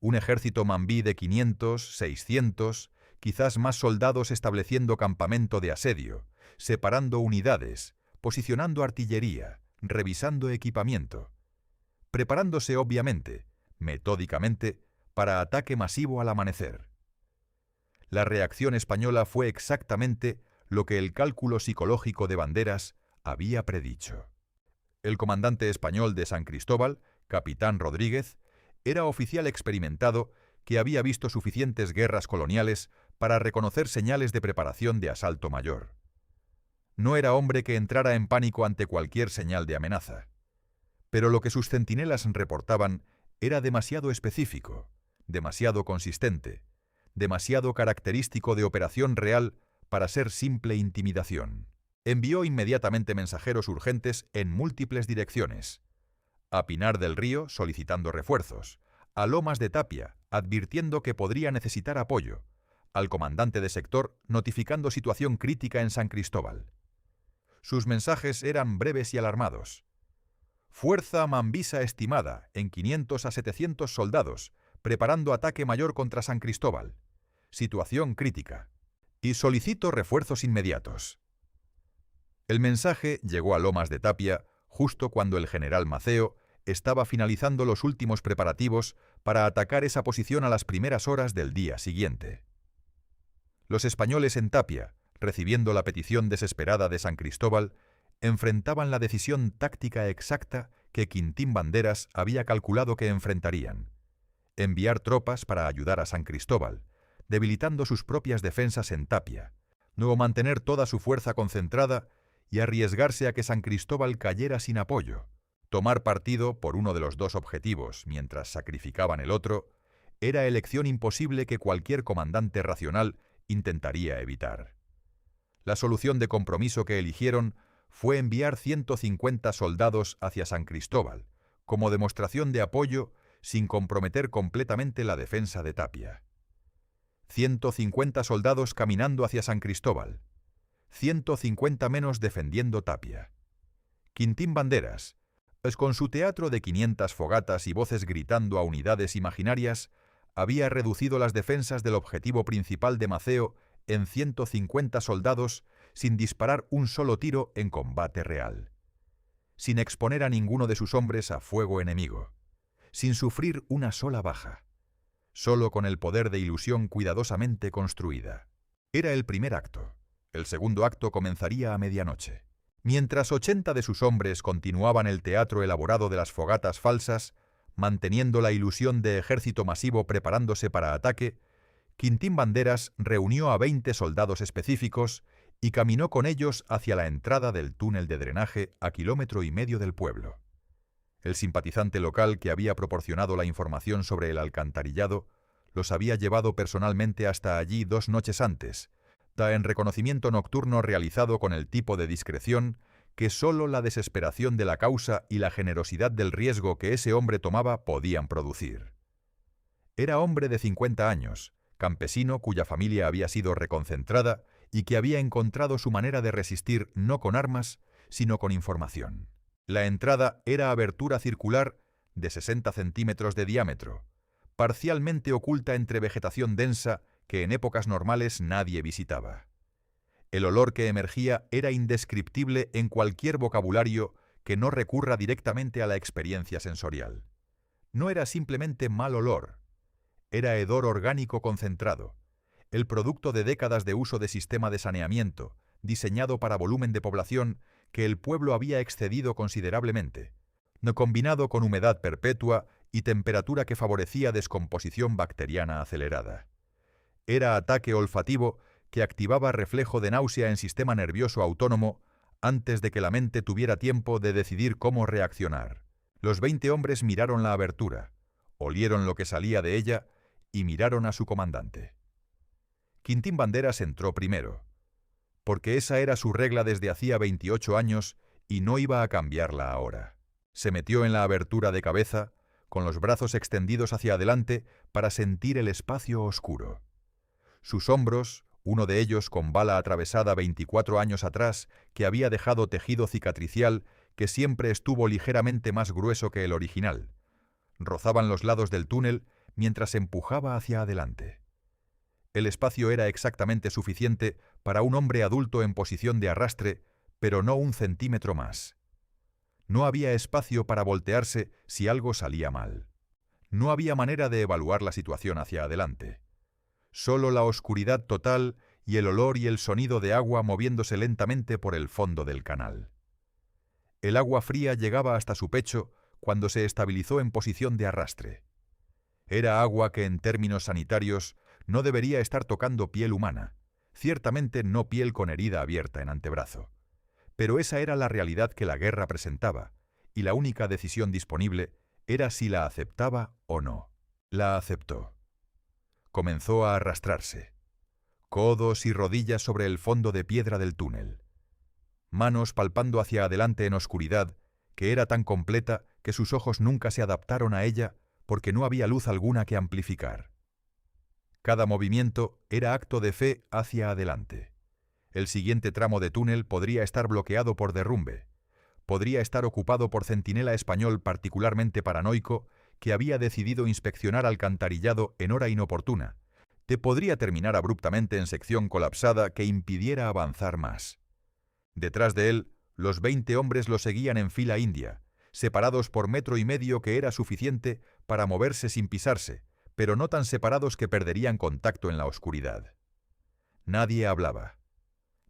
Un ejército mambí de 500, 600, quizás más soldados estableciendo campamento de asedio, separando unidades, posicionando artillería, revisando equipamiento, preparándose obviamente, metódicamente, para ataque masivo al amanecer. La reacción española fue exactamente lo que el cálculo psicológico de Banderas había predicho. El comandante español de San Cristóbal, capitán Rodríguez, era oficial experimentado que había visto suficientes guerras coloniales para reconocer señales de preparación de asalto mayor. No era hombre que entrara en pánico ante cualquier señal de amenaza. Pero lo que sus centinelas reportaban era demasiado específico, demasiado consistente, demasiado característico de operación real para ser simple intimidación. Envió inmediatamente mensajeros urgentes en múltiples direcciones. A Pinar del Río, solicitando refuerzos, a Lomas de Tapia, advirtiendo que podría necesitar apoyo, al comandante de sector, notificando situación crítica en San Cristóbal. Sus mensajes eran breves y alarmados. Fuerza mambisa estimada en 500 a 700 soldados, preparando ataque mayor contra San Cristóbal. Situación crítica. Y solicito refuerzos inmediatos. El mensaje llegó a Lomas de Tapia justo cuando el general Maceo estaba finalizando los últimos preparativos para atacar esa posición a las primeras horas del día siguiente. Los españoles en Tapia, recibiendo la petición desesperada de San Cristóbal, enfrentaban la decisión táctica exacta que Quintín Banderas había calculado que enfrentarían: enviar tropas para ayudar a San Cristóbal, debilitando sus propias defensas en Tapia, luego mantener toda su fuerza concentrada y arriesgarse a que San Cristóbal cayera sin apoyo. Tomar partido por uno de los dos objetivos mientras sacrificaban el otro era elección imposible que cualquier comandante racional intentaría evitar. La solución de compromiso que eligieron fue enviar 150 soldados hacia San Cristóbal, como demostración de apoyo sin comprometer completamente la defensa de Tapia. 150 soldados caminando hacia San Cristóbal, 150 menos defendiendo Tapia. Quintín Banderas, pues con su teatro de 500 fogatas y voces gritando a unidades imaginarias, había reducido las defensas del objetivo principal de Maceo en 150 soldados sin disparar un solo tiro en combate real, sin exponer a ninguno de sus hombres a fuego enemigo, sin sufrir una sola baja, solo con el poder de ilusión cuidadosamente construida. Era el primer acto. El segundo acto comenzaría a medianoche. Mientras 80 de sus hombres continuaban el teatro elaborado de las fogatas falsas, manteniendo la ilusión de ejército masivo preparándose para ataque, Quintín Banderas reunió a 20 soldados específicos y caminó con ellos hacia la entrada del túnel de drenaje a 1,5 kilómetros del pueblo. El simpatizante local que había proporcionado la información sobre el alcantarillado los había llevado personalmente hasta allí 2 noches antes, en reconocimiento nocturno realizado con el tipo de discreción que sólo la desesperación de la causa y la generosidad del riesgo que ese hombre tomaba podían producir. Era hombre de 50 años, campesino cuya familia había sido reconcentrada y que había encontrado su manera de resistir no con armas, sino con información. La entrada era abertura circular de 60 centímetros de diámetro, parcialmente oculta entre vegetación densa que en épocas normales nadie visitaba. El olor que emergía era indescriptible en cualquier vocabulario que no recurra directamente a la experiencia sensorial. No era simplemente mal olor, era hedor orgánico concentrado, el producto de décadas de uso de sistema de saneamiento, diseñado para volumen de población que el pueblo había excedido considerablemente, combinado con humedad perpetua y temperatura que favorecía descomposición bacteriana acelerada. Era ataque olfativo que activaba reflejo de náusea en sistema nervioso autónomo antes de que la mente tuviera tiempo de decidir cómo reaccionar. Los 20 hombres miraron la abertura, olieron lo que salía de ella y miraron a su comandante. Quintín Banderas entró primero, porque esa era su regla desde hacía 28 años y no iba a cambiarla ahora. Se metió en la abertura de cabeza, con los brazos extendidos hacia adelante para sentir el espacio oscuro. Sus hombros, uno de ellos con bala atravesada 24 años atrás, que había dejado tejido cicatricial que siempre estuvo ligeramente más grueso que el original, rozaban los lados del túnel mientras empujaba hacia adelante. El espacio era exactamente suficiente para un hombre adulto en posición de arrastre, pero no un centímetro más. No había espacio para voltearse si algo salía mal. No había manera de evaluar la situación hacia adelante. Solo la oscuridad total y el olor y el sonido de agua moviéndose lentamente por el fondo del canal. El agua fría llegaba hasta su pecho cuando se estabilizó en posición de arrastre. Era agua que en términos sanitarios no debería estar tocando piel humana, ciertamente no piel con herida abierta en antebrazo. Pero esa era la realidad que la guerra presentaba, y la única decisión disponible era si la aceptaba o no. La aceptó. Comenzó a arrastrarse. Codos y rodillas sobre el fondo de piedra del túnel. Manos palpando hacia adelante en oscuridad, que era tan completa que sus ojos nunca se adaptaron a ella porque no había luz alguna que amplificar. Cada movimiento era acto de fe hacia adelante. El siguiente tramo de túnel podría estar bloqueado por derrumbe. Podría estar ocupado por centinela español particularmente paranoico que había decidido inspeccionar alcantarillado en hora inoportuna. Podría terminar abruptamente en sección colapsada que impidiera avanzar más. Detrás de él, los 20 hombres lo seguían en fila india, separados por 1,5 metros que era suficiente para moverse sin pisarse, pero no tan separados que perderían contacto en la oscuridad. Nadie hablaba.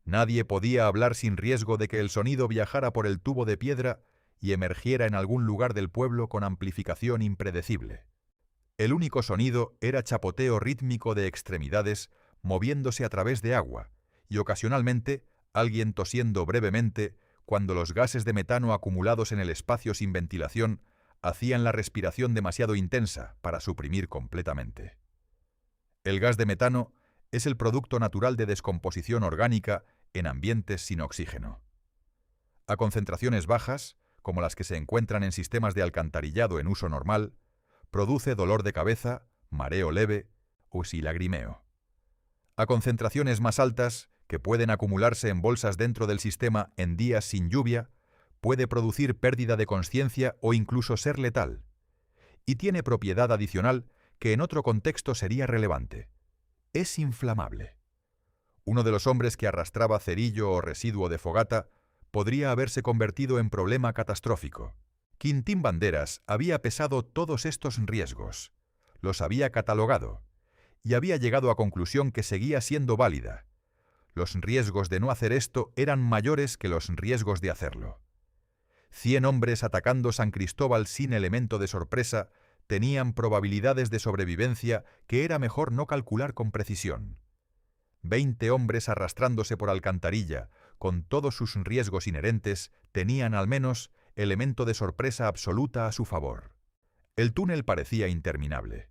Nadie podía hablar sin riesgo de que el sonido viajara por el tubo de piedra y emergiera en algún lugar del pueblo con amplificación impredecible. El único sonido era chapoteo rítmico de extremidades moviéndose a través de agua, y ocasionalmente alguien tosiendo brevemente cuando los gases de metano acumulados en el espacio sin ventilación hacían la respiración demasiado intensa para suprimir completamente. El gas de metano es el producto natural de descomposición orgánica en ambientes sin oxígeno. A concentraciones bajas, como las que se encuentran en sistemas de alcantarillado en uso normal, produce dolor de cabeza, mareo leve o lagrimeo. A concentraciones más altas, que pueden acumularse en bolsas dentro del sistema en días sin lluvia, puede producir pérdida de consciencia o incluso ser letal. Y tiene propiedad adicional que en otro contexto sería relevante. Es inflamable. Uno de los hombres que arrastraba cerillo o residuo de fogata podría haberse convertido en problema catastrófico. Quintín Banderas había pesado todos estos riesgos, los había catalogado, y había llegado a conclusión que seguía siendo válida. Los riesgos de no hacer esto eran mayores que los riesgos de hacerlo. 100 hombres atacando San Cristóbal sin elemento de sorpresa tenían probabilidades de sobrevivencia que era mejor no calcular con precisión. 20 hombres arrastrándose por alcantarilla, con todos sus riesgos inherentes, tenían al menos elemento de sorpresa absoluta a su favor. El túnel parecía interminable.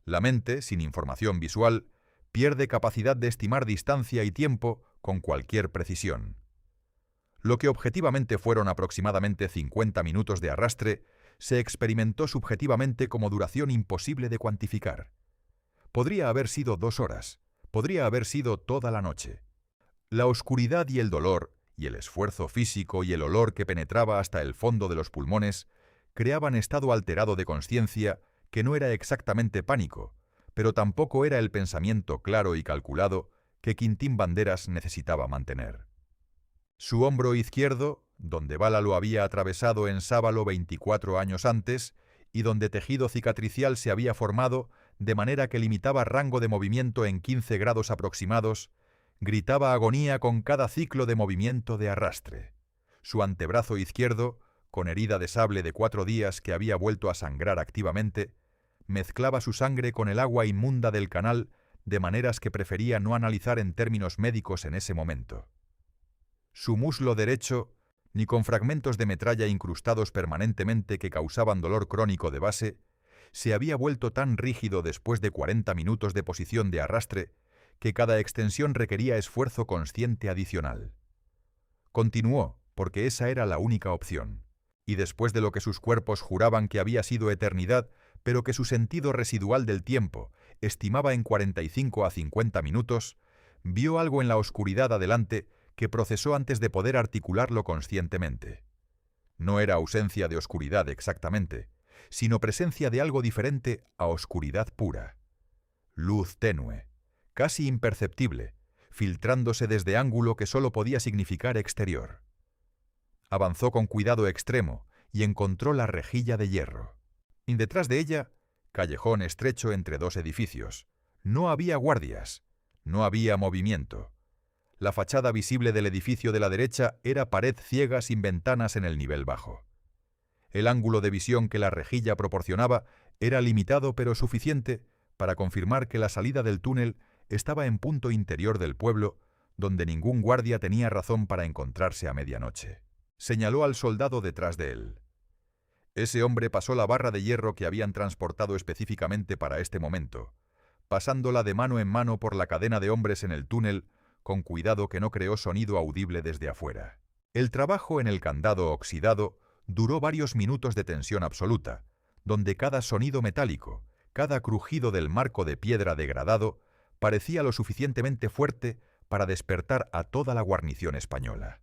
La mente, sin información visual, pierde capacidad de estimar distancia y tiempo con cualquier precisión. Lo que objetivamente fueron aproximadamente 50 minutos de arrastre, se experimentó subjetivamente como duración imposible de cuantificar. Podría haber sido 2 horas, podría haber sido toda la noche. La oscuridad y el dolor, y el esfuerzo físico y el olor que penetraba hasta el fondo de los pulmones, creaban estado alterado de consciencia que no era exactamente pánico, pero tampoco era el pensamiento claro y calculado que Quintín Banderas necesitaba mantener. Su hombro izquierdo, donde bala lo había atravesado en Sábalo 24 años antes, y donde tejido cicatricial se había formado de manera que limitaba rango de movimiento en 15 grados aproximados, gritaba agonía con cada ciclo de movimiento de arrastre. Su antebrazo izquierdo, con herida de sable de 4 días que había vuelto a sangrar activamente, mezclaba su sangre con el agua inmunda del canal de maneras que prefería no analizar en términos médicos en ese momento. Su muslo derecho, ni con fragmentos de metralla incrustados permanentemente que causaban dolor crónico de base, se había vuelto tan rígido después de 40 minutos de posición de arrastre que cada extensión requería esfuerzo consciente adicional. Continuó, porque esa era la única opción. Y después de lo que sus cuerpos juraban que había sido eternidad, pero que su sentido residual del tiempo estimaba en 45 a 50 minutos, vio algo en la oscuridad adelante que procesó antes de poder articularlo conscientemente. No era ausencia de oscuridad exactamente, sino presencia de algo diferente a oscuridad pura. Luz tenue, casi imperceptible, filtrándose desde ángulo que solo podía significar exterior. Avanzó con cuidado extremo y encontró la rejilla de hierro. Y detrás de ella, callejón estrecho entre dos edificios. No había guardias, no había movimiento. La fachada visible del edificio de la derecha era pared ciega sin ventanas en el nivel bajo. El ángulo de visión que la rejilla proporcionaba era limitado pero suficiente para confirmar que la salida del túnel estaba en punto interior del pueblo, donde ningún guardia tenía razón para encontrarse a medianoche. Señaló al soldado detrás de él. Ese hombre pasó la barra de hierro que habían transportado específicamente para este momento, pasándola de mano en mano por la cadena de hombres en el túnel, con cuidado que no creó sonido audible desde afuera. El trabajo en el candado oxidado duró varios minutos de tensión absoluta, donde cada sonido metálico, cada crujido del marco de piedra degradado, parecía lo suficientemente fuerte para despertar a toda la guarnición española.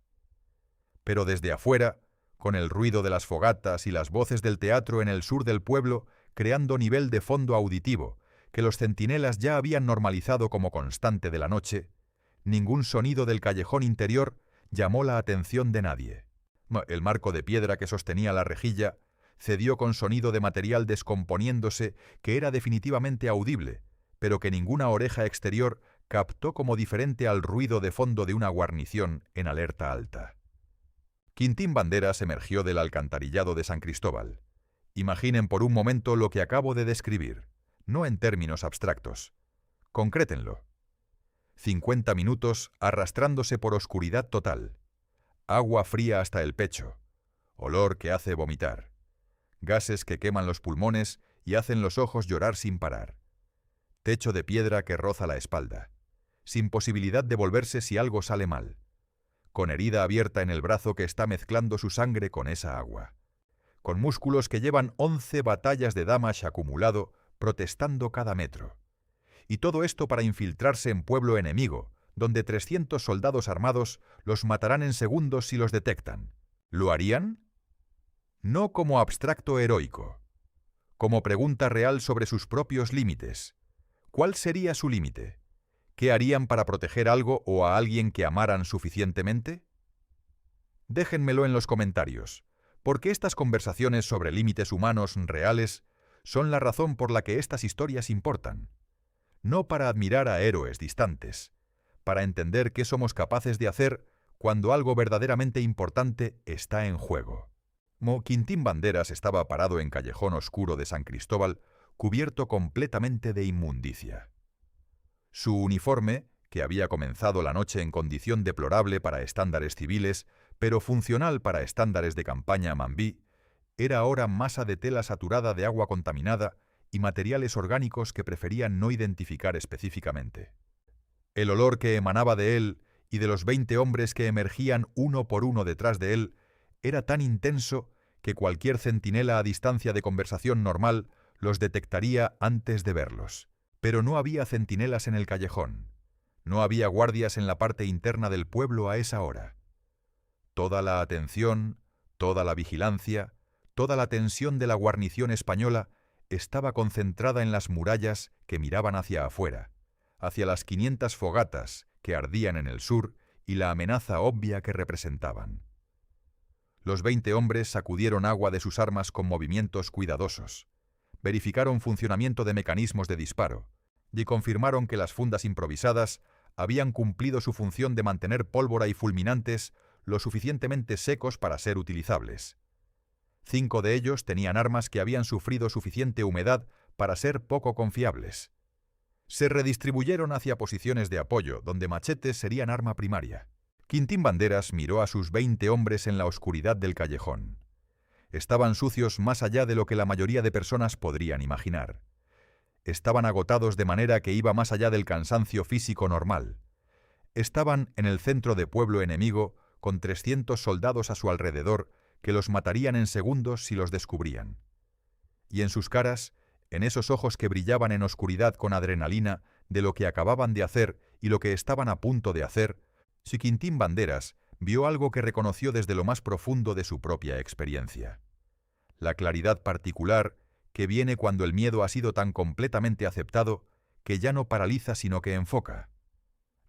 Pero desde afuera, con el ruido de las fogatas y las voces del teatro en el sur del pueblo, creando nivel de fondo auditivo, que los centinelas ya habían normalizado como constante de la noche, ningún sonido del callejón interior llamó la atención de nadie. El marco de piedra que sostenía la rejilla cedió con sonido de material descomponiéndose que era definitivamente audible, pero que ninguna oreja exterior captó como diferente al ruido de fondo de una guarnición en alerta alta. Quintín Banderas emergió del alcantarillado de San Cristóbal. Imaginen por un momento lo que acabo de describir, no en términos abstractos. Concrétenlo. 50 minutos arrastrándose por oscuridad total. Agua fría hasta el pecho. Olor que hace vomitar. Gases que queman los pulmones y hacen los ojos llorar sin parar. Techo de piedra que roza la espalda. Sin posibilidad de volverse si algo sale mal. Con herida abierta en el brazo que está mezclando su sangre con esa agua. Con músculos que llevan 11 batallas de Damage acumulado, protestando cada metro. Y todo esto para infiltrarse en pueblo enemigo, donde 300 soldados armados los matarán en segundos si los detectan. ¿Lo harían? No como abstracto heroico, como pregunta real sobre sus propios límites. ¿Cuál sería su límite? ¿Qué harían para proteger algo o a alguien que amaran suficientemente? Déjenmelo en los comentarios, porque estas conversaciones sobre límites humanos reales son la razón por la que estas historias importan. No para admirar a héroes distantes, para entender qué somos capaces de hacer cuando algo verdaderamente importante está en juego. Quintín Banderas estaba parado en callejón oscuro de San Cristóbal, cubierto completamente de inmundicia. Su uniforme, que había comenzado la noche en condición deplorable para estándares civiles, pero funcional para estándares de campaña mambí, era ahora masa de tela saturada de agua contaminada y materiales orgánicos que preferían no identificar específicamente. El olor que emanaba de él y de los 20 hombres que emergían uno por uno detrás de él era tan intenso que cualquier centinela a distancia de conversación normal los detectaría antes de verlos. Pero no había centinelas en el callejón. No había guardias en la parte interna del pueblo a esa hora. Toda la atención, toda la vigilancia, toda la tensión de la guarnición española estaba concentrada en las murallas que miraban hacia afuera, hacia las 500 fogatas que ardían en el sur y la amenaza obvia que representaban. Los 20 hombres sacudieron agua de sus armas con movimientos cuidadosos. Verificaron funcionamiento de mecanismos de disparo y confirmaron que las fundas improvisadas habían cumplido su función de mantener pólvora y fulminantes lo suficientemente secos para ser utilizables. 5 de ellos tenían armas que habían sufrido suficiente humedad para ser poco confiables. Se redistribuyeron hacia posiciones de apoyo, donde machetes serían arma primaria. Quintín Banderas miró a sus 20 hombres en la oscuridad del callejón. Estaban sucios más allá de lo que la mayoría de personas podrían imaginar. Estaban agotados de manera que iba más allá del cansancio físico normal. Estaban en el centro de pueblo enemigo con 300 soldados a su alrededor que los matarían en segundos si los descubrían. Y en sus caras, en esos ojos que brillaban en oscuridad con adrenalina de lo que acababan de hacer y lo que estaban a punto de hacer, si Quintín Banderas vio algo que reconoció desde lo más profundo de su propia experiencia. La claridad particular que viene cuando el miedo ha sido tan completamente aceptado que ya no paraliza sino que enfoca.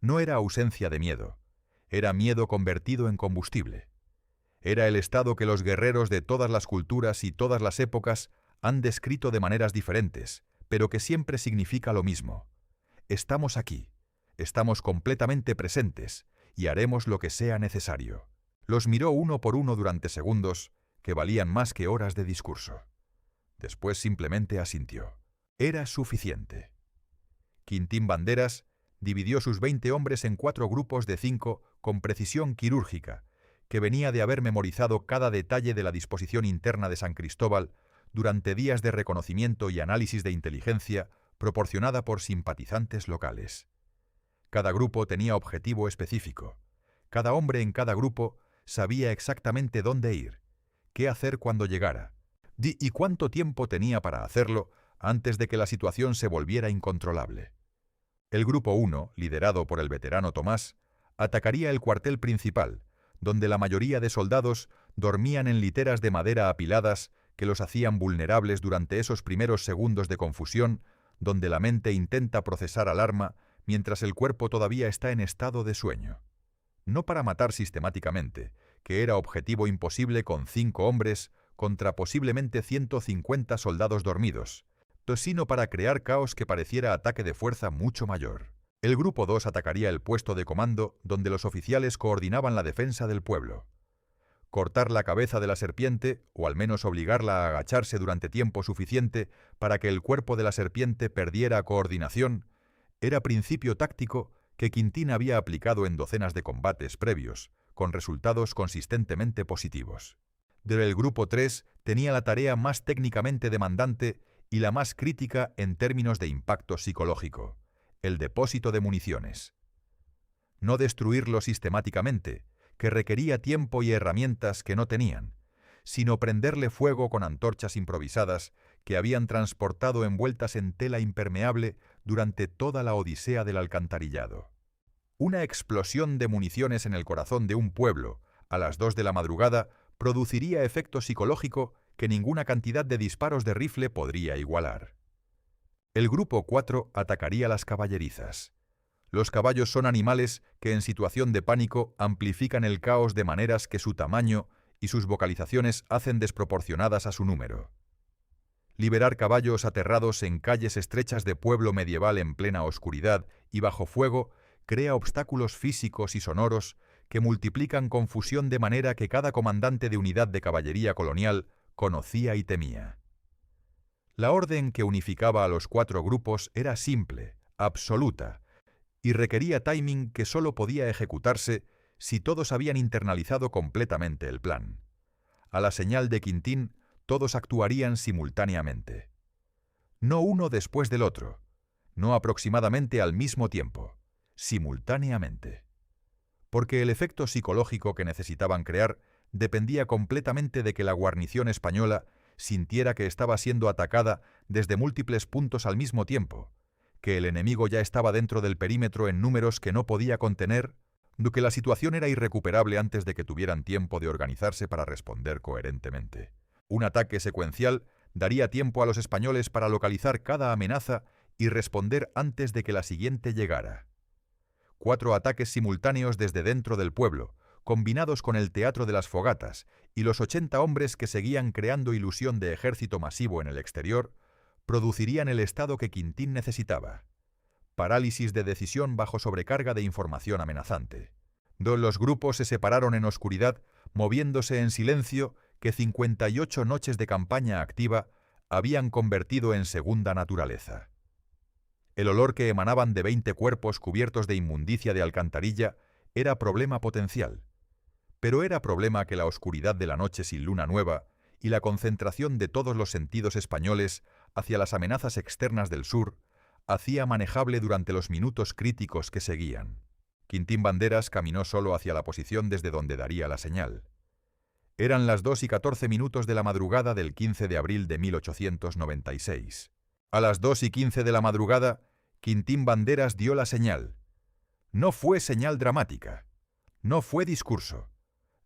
No era ausencia de miedo, era miedo convertido en combustible. Era el estado que los guerreros de todas las culturas y todas las épocas han descrito de maneras diferentes, pero que siempre significa lo mismo. Estamos aquí, estamos completamente presentes y haremos lo que sea necesario. Los miró uno por uno durante segundos que valían más que horas de discurso. Después simplemente asintió. Era suficiente. Quintín Banderas dividió sus 20 hombres en 4 grupos de 5 con precisión quirúrgica, que venía de haber memorizado cada detalle de la disposición interna de San Cristóbal durante días de reconocimiento y análisis de inteligencia proporcionada por simpatizantes locales. Cada grupo tenía objetivo específico. Cada hombre en cada grupo sabía exactamente dónde ir, qué hacer cuando llegara, y cuánto tiempo tenía para hacerlo antes de que la situación se volviera incontrolable. El grupo 1, liderado por el veterano Tomás, atacaría el cuartel principal, donde la mayoría de soldados dormían en literas de madera apiladas que los hacían vulnerables durante esos primeros segundos de confusión, donde la mente intenta procesar alarma mientras el cuerpo todavía está en estado de sueño. No para matar sistemáticamente, que era objetivo imposible con 5 hombres contra posiblemente 150 soldados dormidos, sino para crear caos que pareciera ataque de fuerza mucho mayor. El grupo 2 atacaría el puesto de comando donde los oficiales coordinaban la defensa del pueblo. Cortar la cabeza de la serpiente, o al menos obligarla a agacharse durante tiempo suficiente para que el cuerpo de la serpiente perdiera coordinación, era principio táctico que Quintín había aplicado en docenas de combates previos, con resultados consistentemente positivos. El grupo 3 tenía la tarea más técnicamente demandante y la más crítica en términos de impacto psicológico: el depósito de municiones. No destruirlo sistemáticamente, que requería tiempo y herramientas que no tenían, sino prenderle fuego con antorchas improvisadas que habían transportado envueltas en tela impermeable durante toda la odisea del alcantarillado. Una explosión de municiones en el corazón de un pueblo, a las 2 de la madrugada, produciría efecto psicológico que ninguna cantidad de disparos de rifle podría igualar. El grupo 4 atacaría las caballerizas. Los caballos son animales que en situación de pánico amplifican el caos de maneras que su tamaño y sus vocalizaciones hacen desproporcionadas a su número. Liberar caballos aterrados en calles estrechas de pueblo medieval en plena oscuridad y bajo fuego crea obstáculos físicos y sonoros que multiplican confusión de manera que cada comandante de unidad de caballería colonial conocía y temía. La orden que unificaba a los 4 grupos era simple, absoluta, y requería timing que solo podía ejecutarse si todos habían internalizado completamente el plan. A la señal de Quintín, todos actuarían simultáneamente. No uno después del otro, no aproximadamente al mismo tiempo, simultáneamente. Porque el efecto psicológico que necesitaban crear dependía completamente de que la guarnición española sintiera que estaba siendo atacada desde múltiples puntos al mismo tiempo, que el enemigo ya estaba dentro del perímetro en números que no podía contener, que la situación era irrecuperable antes de que tuvieran tiempo de organizarse para responder coherentemente. Un ataque secuencial daría tiempo a los españoles para localizar cada amenaza y responder antes de que la siguiente llegara. 4 ataques simultáneos desde dentro del pueblo, combinados con el teatro de las fogatas y los 80 hombres que seguían creando ilusión de ejército masivo en el exterior, producirían el estado que Quintín necesitaba: parálisis de decisión bajo sobrecarga de información amenazante. Los grupos se separaron en oscuridad, moviéndose en silencio que 58 noches de campaña activa habían convertido en segunda naturaleza. El olor que emanaban de 20 cuerpos cubiertos de inmundicia de alcantarilla era problema potencial, pero era problema que la oscuridad de la noche sin luna nueva y la concentración de todos los sentidos españoles hacia las amenazas externas del sur hacía manejable durante los minutos críticos que seguían. Quintín Banderas caminó solo hacia la posición desde donde daría la señal. Eran las 2:14 de la madrugada del 15 de abril de 1896. A las 2:15 de la madrugada, Quintín Banderas dio la señal. No fue señal dramática, no fue discurso,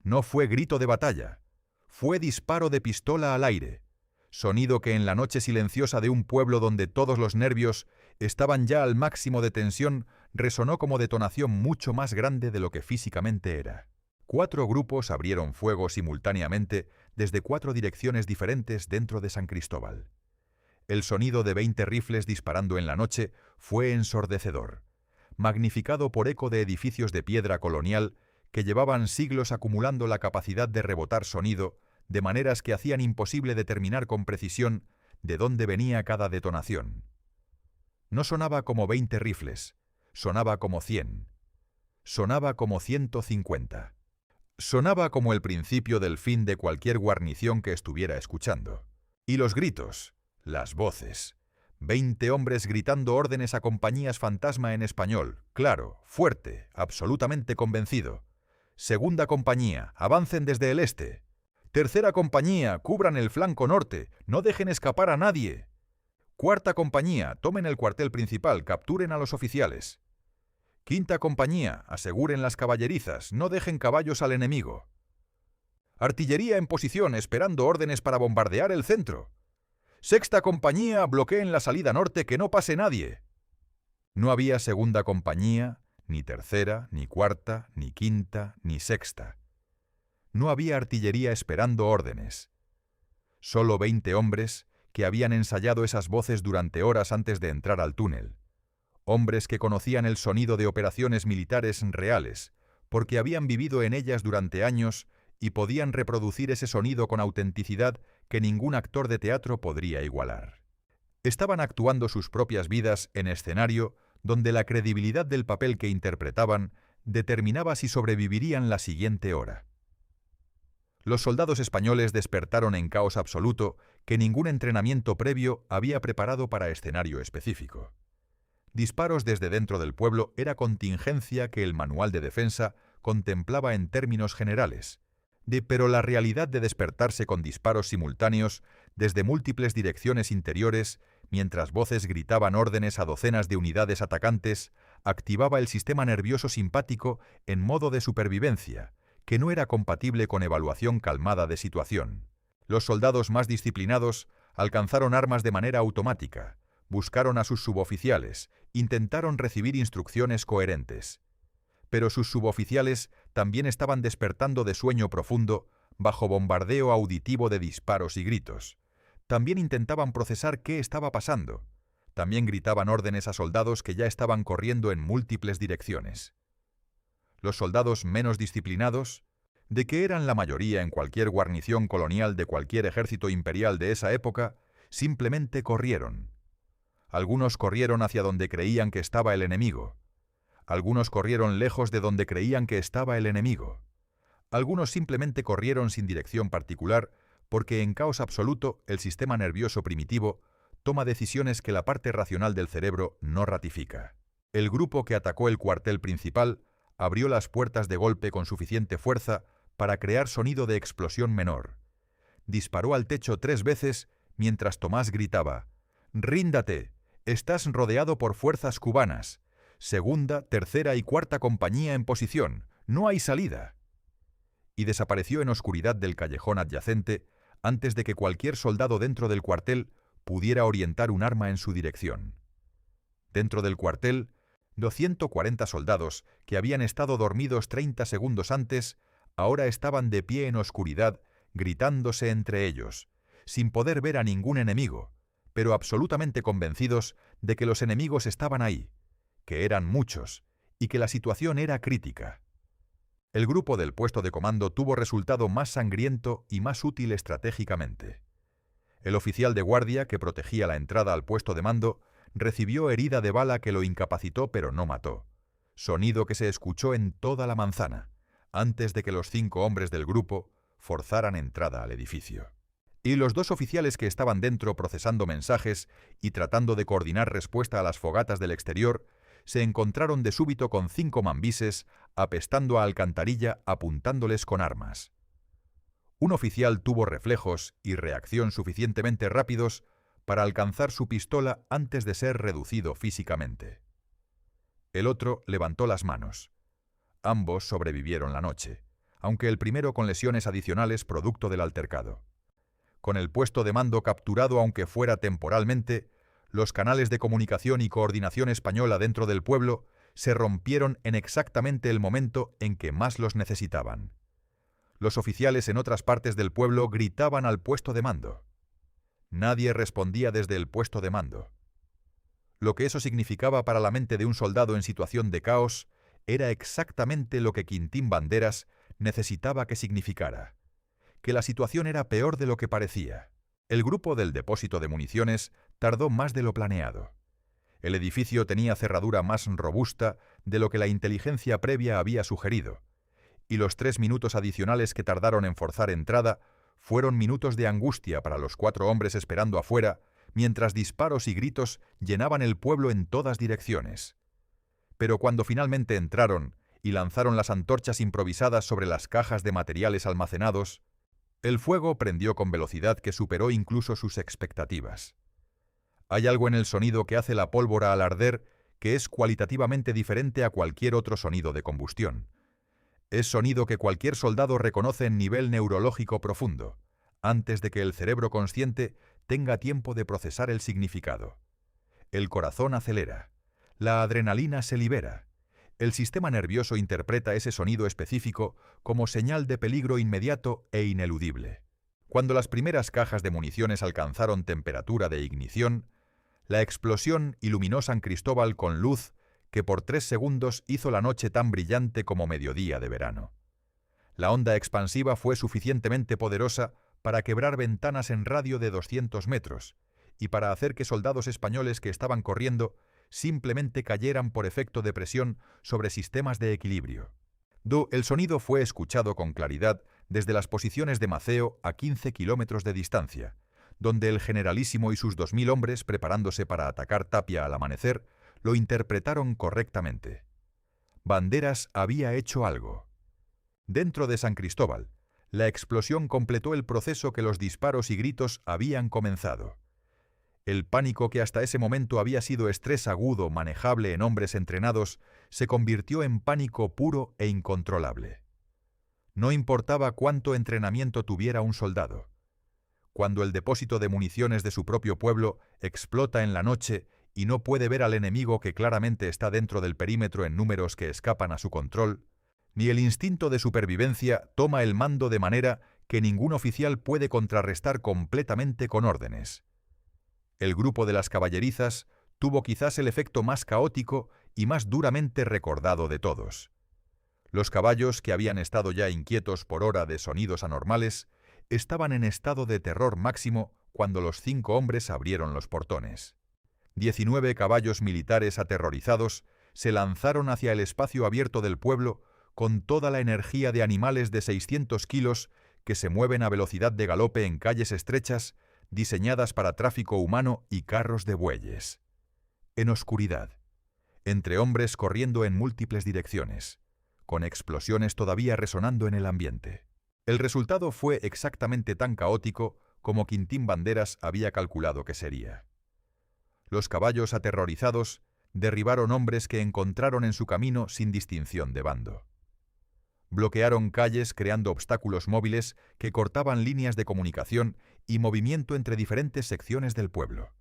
no fue grito de batalla, fue disparo de pistola al aire, sonido que en la noche silenciosa de un pueblo donde todos los nervios estaban ya al máximo de tensión, resonó como detonación mucho más grande de lo que físicamente era. 4 grupos abrieron fuego simultáneamente desde 4 direcciones diferentes dentro de San Cristóbal. El sonido de 20 rifles disparando en la noche fue ensordecedor, magnificado por eco de edificios de piedra colonial que llevaban siglos acumulando la capacidad de rebotar sonido, de maneras que hacían imposible determinar con precisión de dónde venía cada detonación. No sonaba como 20 rifles, sonaba como 100, sonaba como 150. Sonaba como el principio del fin de cualquier guarnición que estuviera escuchando. Y los gritos, las voces. 20 hombres gritando órdenes a compañías fantasma en español, claro, fuerte, absolutamente convencido. Segunda compañía, avancen desde el este. Tercera compañía, cubran el flanco norte, no dejen escapar a nadie. Cuarta compañía, tomen el cuartel principal, capturen a los oficiales. Quinta compañía, aseguren las caballerizas, no dejen caballos al enemigo. Artillería en posición, esperando órdenes para bombardear el centro. Sexta compañía, bloqueen la salida norte, que no pase nadie. No había segunda compañía, ni tercera, ni cuarta, ni quinta, ni sexta. No había artillería esperando órdenes. Solo 20 hombres que habían ensayado esas voces durante horas antes de entrar al túnel. Hombres que conocían el sonido de operaciones militares reales, porque habían vivido en ellas durante años y podían reproducir ese sonido con autenticidad que ningún actor de teatro podría igualar. Estaban actuando sus propias vidas en escenario donde la credibilidad del papel que interpretaban determinaba si sobrevivirían la siguiente hora. Los soldados españoles despertaron en caos absoluto que ningún entrenamiento previo había preparado para escenario específico. Disparos desde dentro del pueblo era contingencia que el manual de defensa contemplaba en términos generales, pero la realidad de despertarse con disparos simultáneos desde múltiples direcciones interiores, mientras voces gritaban órdenes a docenas de unidades atacantes, activaba el sistema nervioso simpático en modo de supervivencia, que no era compatible con evaluación calmada de situación. Los soldados más disciplinados alcanzaron armas de manera automática, buscaron a sus suboficiales, intentaron recibir instrucciones coherentes. Pero sus suboficiales también estaban despertando de sueño profundo bajo bombardeo auditivo de disparos y gritos. También intentaban procesar qué estaba pasando. También gritaban órdenes a soldados que ya estaban corriendo en múltiples direcciones. Los soldados menos disciplinados, de que eran la mayoría en cualquier guarnición colonial de cualquier ejército imperial de esa época, simplemente corrieron. Algunos corrieron hacia donde creían que estaba el enemigo. Algunos corrieron lejos de donde creían que estaba el enemigo. Algunos simplemente corrieron sin dirección particular porque en caos absoluto el sistema nervioso primitivo toma decisiones que la parte racional del cerebro no ratifica. El grupo que atacó el cuartel principal abrió las puertas de golpe con suficiente fuerza para crear sonido de explosión menor. Disparó al techo 3 veces mientras Tomás gritaba: «¡Ríndate! Estás rodeado por fuerzas cubanas. Segunda, tercera y cuarta compañía en posición. No hay salida». Y desapareció en oscuridad del callejón adyacente antes de que cualquier soldado dentro del cuartel pudiera orientar un arma en su dirección. Dentro del cuartel, 240 soldados que habían estado dormidos 30 segundos antes, ahora estaban de pie en oscuridad, gritándose entre ellos, sin poder ver a ningún enemigo, pero absolutamente convencidos de que los enemigos estaban ahí, que eran muchos y que la situación era crítica. El grupo del puesto de comando tuvo resultado más sangriento y más útil estratégicamente. El oficial de guardia que protegía la entrada al puesto de mando recibió herida de bala que lo incapacitó pero no mató, sonido que se escuchó en toda la manzana, antes de que los 5 hombres del grupo forzaran entrada al edificio. Y los 2 oficiales que estaban dentro procesando mensajes y tratando de coordinar respuesta a las fogatas del exterior se encontraron de súbito con 5 mambises apestando a alcantarilla apuntándoles con armas. Un oficial tuvo reflejos y reacción suficientemente rápidos para alcanzar su pistola antes de ser reducido físicamente. El otro levantó las manos. Ambos sobrevivieron la noche, aunque el primero con lesiones adicionales producto del altercado. Con el puesto de mando capturado aunque fuera temporalmente, los canales de comunicación y coordinación española dentro del pueblo se rompieron en exactamente el momento en que más los necesitaban. Los oficiales en otras partes del pueblo gritaban al puesto de mando. Nadie respondía desde el puesto de mando. Lo que eso significaba para la mente de un soldado en situación de caos era exactamente lo que Quintín Banderas necesitaba que significara, que la situación era peor de lo que parecía. El grupo del depósito de municiones tardó más de lo planeado. El edificio tenía cerradura más robusta de lo que la inteligencia previa había sugerido, y los 3 minutos adicionales que tardaron en forzar entrada fueron minutos de angustia para los 4 hombres esperando afuera, mientras disparos y gritos llenaban el pueblo en todas direcciones. Pero cuando finalmente entraron y lanzaron las antorchas improvisadas sobre las cajas de materiales almacenados, el fuego prendió con velocidad que superó incluso sus expectativas. Hay algo en el sonido que hace la pólvora al arder que es cualitativamente diferente a cualquier otro sonido de combustión. Es sonido que cualquier soldado reconoce en nivel neurológico profundo, antes de que el cerebro consciente tenga tiempo de procesar el significado. El corazón acelera, la adrenalina se libera, el sistema nervioso interpreta ese sonido específico como señal de peligro inmediato e ineludible. Cuando las primeras cajas de municiones alcanzaron temperatura de ignición, la explosión iluminó San Cristóbal con luz que por 3 segundos hizo la noche tan brillante como mediodía de verano. La onda expansiva fue suficientemente poderosa para quebrar ventanas en radio de 200 metros y para hacer que soldados españoles que estaban corriendo simplemente cayeran por efecto de presión sobre sistemas de equilibrio. El sonido fue escuchado con claridad desde las posiciones de Maceo a 15 kilómetros de distancia, donde el generalísimo y sus 2000 hombres preparándose para atacar Tapia al amanecer lo interpretaron correctamente. Banderas había hecho algo. Dentro de San Cristóbal, la explosión completó el proceso que los disparos y gritos habían comenzado. El pánico que hasta ese momento había sido estrés agudo manejable en hombres entrenados se convirtió en pánico puro e incontrolable. No importaba cuánto entrenamiento tuviera un soldado. Cuando el depósito de municiones de su propio pueblo explota en la noche y no puede ver al enemigo que claramente está dentro del perímetro en números que escapan a su control, ni el instinto de supervivencia toma el mando de manera que ningún oficial puede contrarrestar completamente con órdenes. El grupo de las caballerizas tuvo quizás el efecto más caótico y más duramente recordado de todos. Los caballos, que habían estado ya inquietos por hora de sonidos anormales, estaban en estado de terror máximo cuando los 5 hombres abrieron los portones. 19 caballos militares aterrorizados se lanzaron hacia el espacio abierto del pueblo con toda la energía de animales de 600 kilos que se mueven a velocidad de galope en calles estrechas diseñadas para tráfico humano y carros de bueyes. En oscuridad, entre hombres corriendo en múltiples direcciones, con explosiones todavía resonando en el ambiente. El resultado fue exactamente tan caótico como Quintín Banderas había calculado que sería. Los caballos aterrorizados derribaron hombres que encontraron en su camino sin distinción de bando. Bloquearon calles creando obstáculos móviles que cortaban líneas de comunicación y movimiento entre diferentes secciones del pueblo.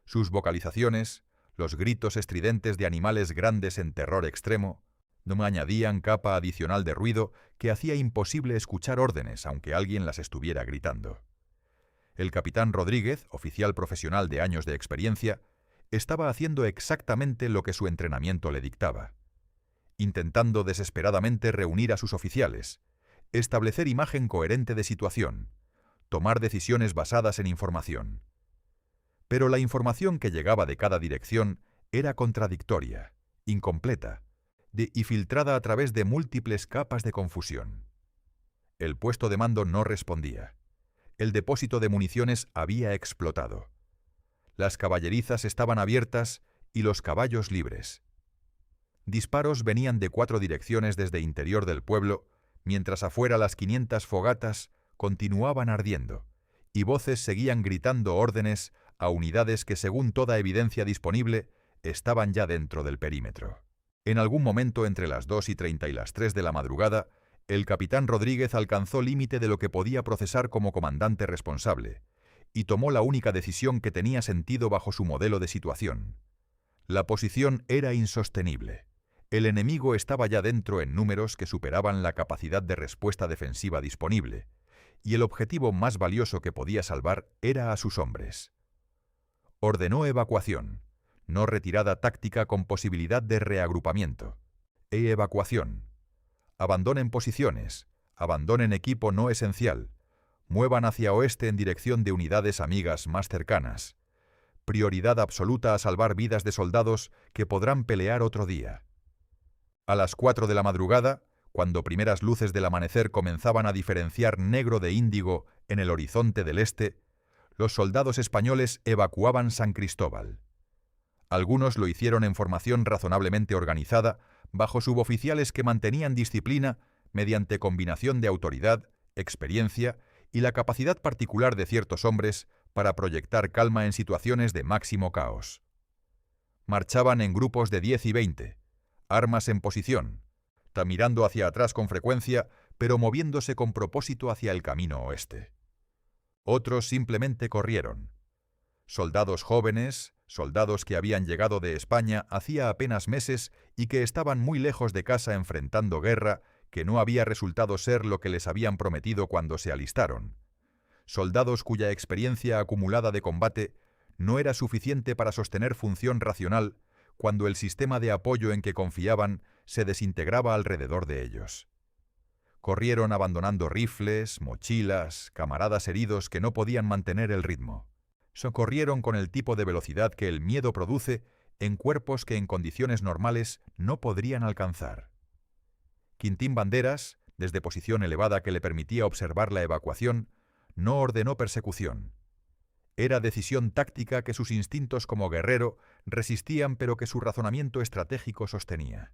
Sus vocalizaciones, los gritos estridentes de animales grandes en terror extremo, no añadían capa adicional de ruido que hacía imposible escuchar órdenes aunque alguien las estuviera gritando. El capitán Rodríguez, oficial profesional de años de experiencia, estaba haciendo exactamente lo que su entrenamiento le dictaba, intentando desesperadamente reunir a sus oficiales, establecer imagen coherente de situación, tomar decisiones basadas en información. Pero la información que llegaba de cada dirección era contradictoria, incompleta, y filtrada a través de múltiples capas de confusión. El puesto de mando no respondía. El depósito de municiones había explotado. Las caballerizas estaban abiertas y los caballos libres. Disparos venían de 4 direcciones desde interior del pueblo, mientras afuera las 500 fogatas continuaban ardiendo, y voces seguían gritando órdenes a unidades que, según toda evidencia disponible, estaban ya dentro del perímetro. En algún momento entre las 2:30 y las 3 de la madrugada, el capitán Rodríguez alcanzó límite de lo que podía procesar como comandante responsable, y tomó la única decisión que tenía sentido bajo su modelo de situación. La posición era insostenible. El enemigo estaba ya dentro en números que superaban la capacidad de respuesta defensiva disponible, y el objetivo más valioso que podía salvar era a sus hombres. Ordenó evacuación, no retirada táctica con posibilidad de reagrupamiento. Evacuación. Abandonen posiciones, abandonen equipo no esencial, muevan hacia oeste en dirección de unidades amigas más cercanas. Prioridad absoluta a salvar vidas de soldados que podrán pelear otro día. A las 4 de la madrugada, cuando primeras luces del amanecer comenzaban a diferenciar negro de índigo en el horizonte del este, los soldados españoles evacuaban San Cristóbal. Algunos lo hicieron en formación razonablemente organizada, bajo suboficiales que mantenían disciplina mediante combinación de autoridad, experiencia y la capacidad particular de ciertos hombres para proyectar calma en situaciones de máximo caos. Marchaban en grupos de 10 y 20, armas en posición, mirando hacia atrás con frecuencia, pero moviéndose con propósito hacia el camino oeste. Otros simplemente corrieron. Soldados jóvenes, soldados que habían llegado de España hacía apenas meses y que estaban muy lejos de casa enfrentando guerra que no había resultado ser lo que les habían prometido cuando se alistaron. Soldados cuya experiencia acumulada de combate no era suficiente para sostener función racional cuando el sistema de apoyo en que confiaban se desintegraba alrededor de ellos. Corrieron abandonando rifles, mochilas, camaradas heridos que no podían mantener el ritmo. Socorrieron con el tipo de velocidad que el miedo produce en cuerpos que en condiciones normales no podrían alcanzar. Quintín Banderas, desde posición elevada que le permitía observar la evacuación, no ordenó persecución. Era decisión táctica que sus instintos como guerrero resistían pero que su razonamiento estratégico sostenía.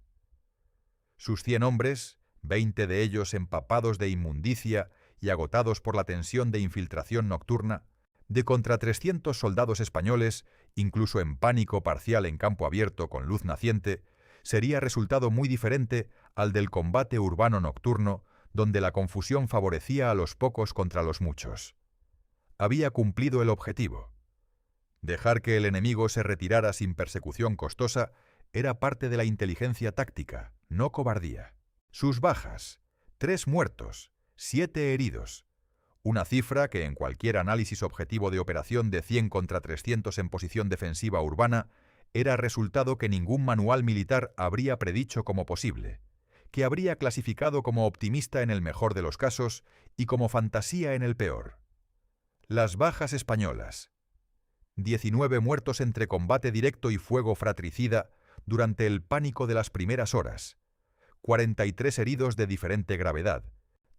Sus 100 hombres, 20 de ellos empapados de inmundicia y agotados por la tensión de infiltración nocturna, de contra 300 soldados españoles, incluso en pánico parcial en campo abierto con luz naciente, sería resultado muy diferente al del combate urbano nocturno, donde la confusión favorecía a los pocos contra los muchos. Había cumplido el objetivo. Dejar que el enemigo se retirara sin persecución costosa era parte de la inteligencia táctica, no cobardía. Sus bajas: 3 muertos, 7 heridos. Una cifra que en cualquier análisis objetivo de operación de 100 contra 300 en posición defensiva urbana era resultado que ningún manual militar habría predicho como posible, que habría clasificado como optimista en el mejor de los casos y como fantasía en el peor. Las bajas españolas: 19 muertos entre combate directo y fuego fratricida durante el pánico de las primeras horas, 43 heridos de diferente gravedad,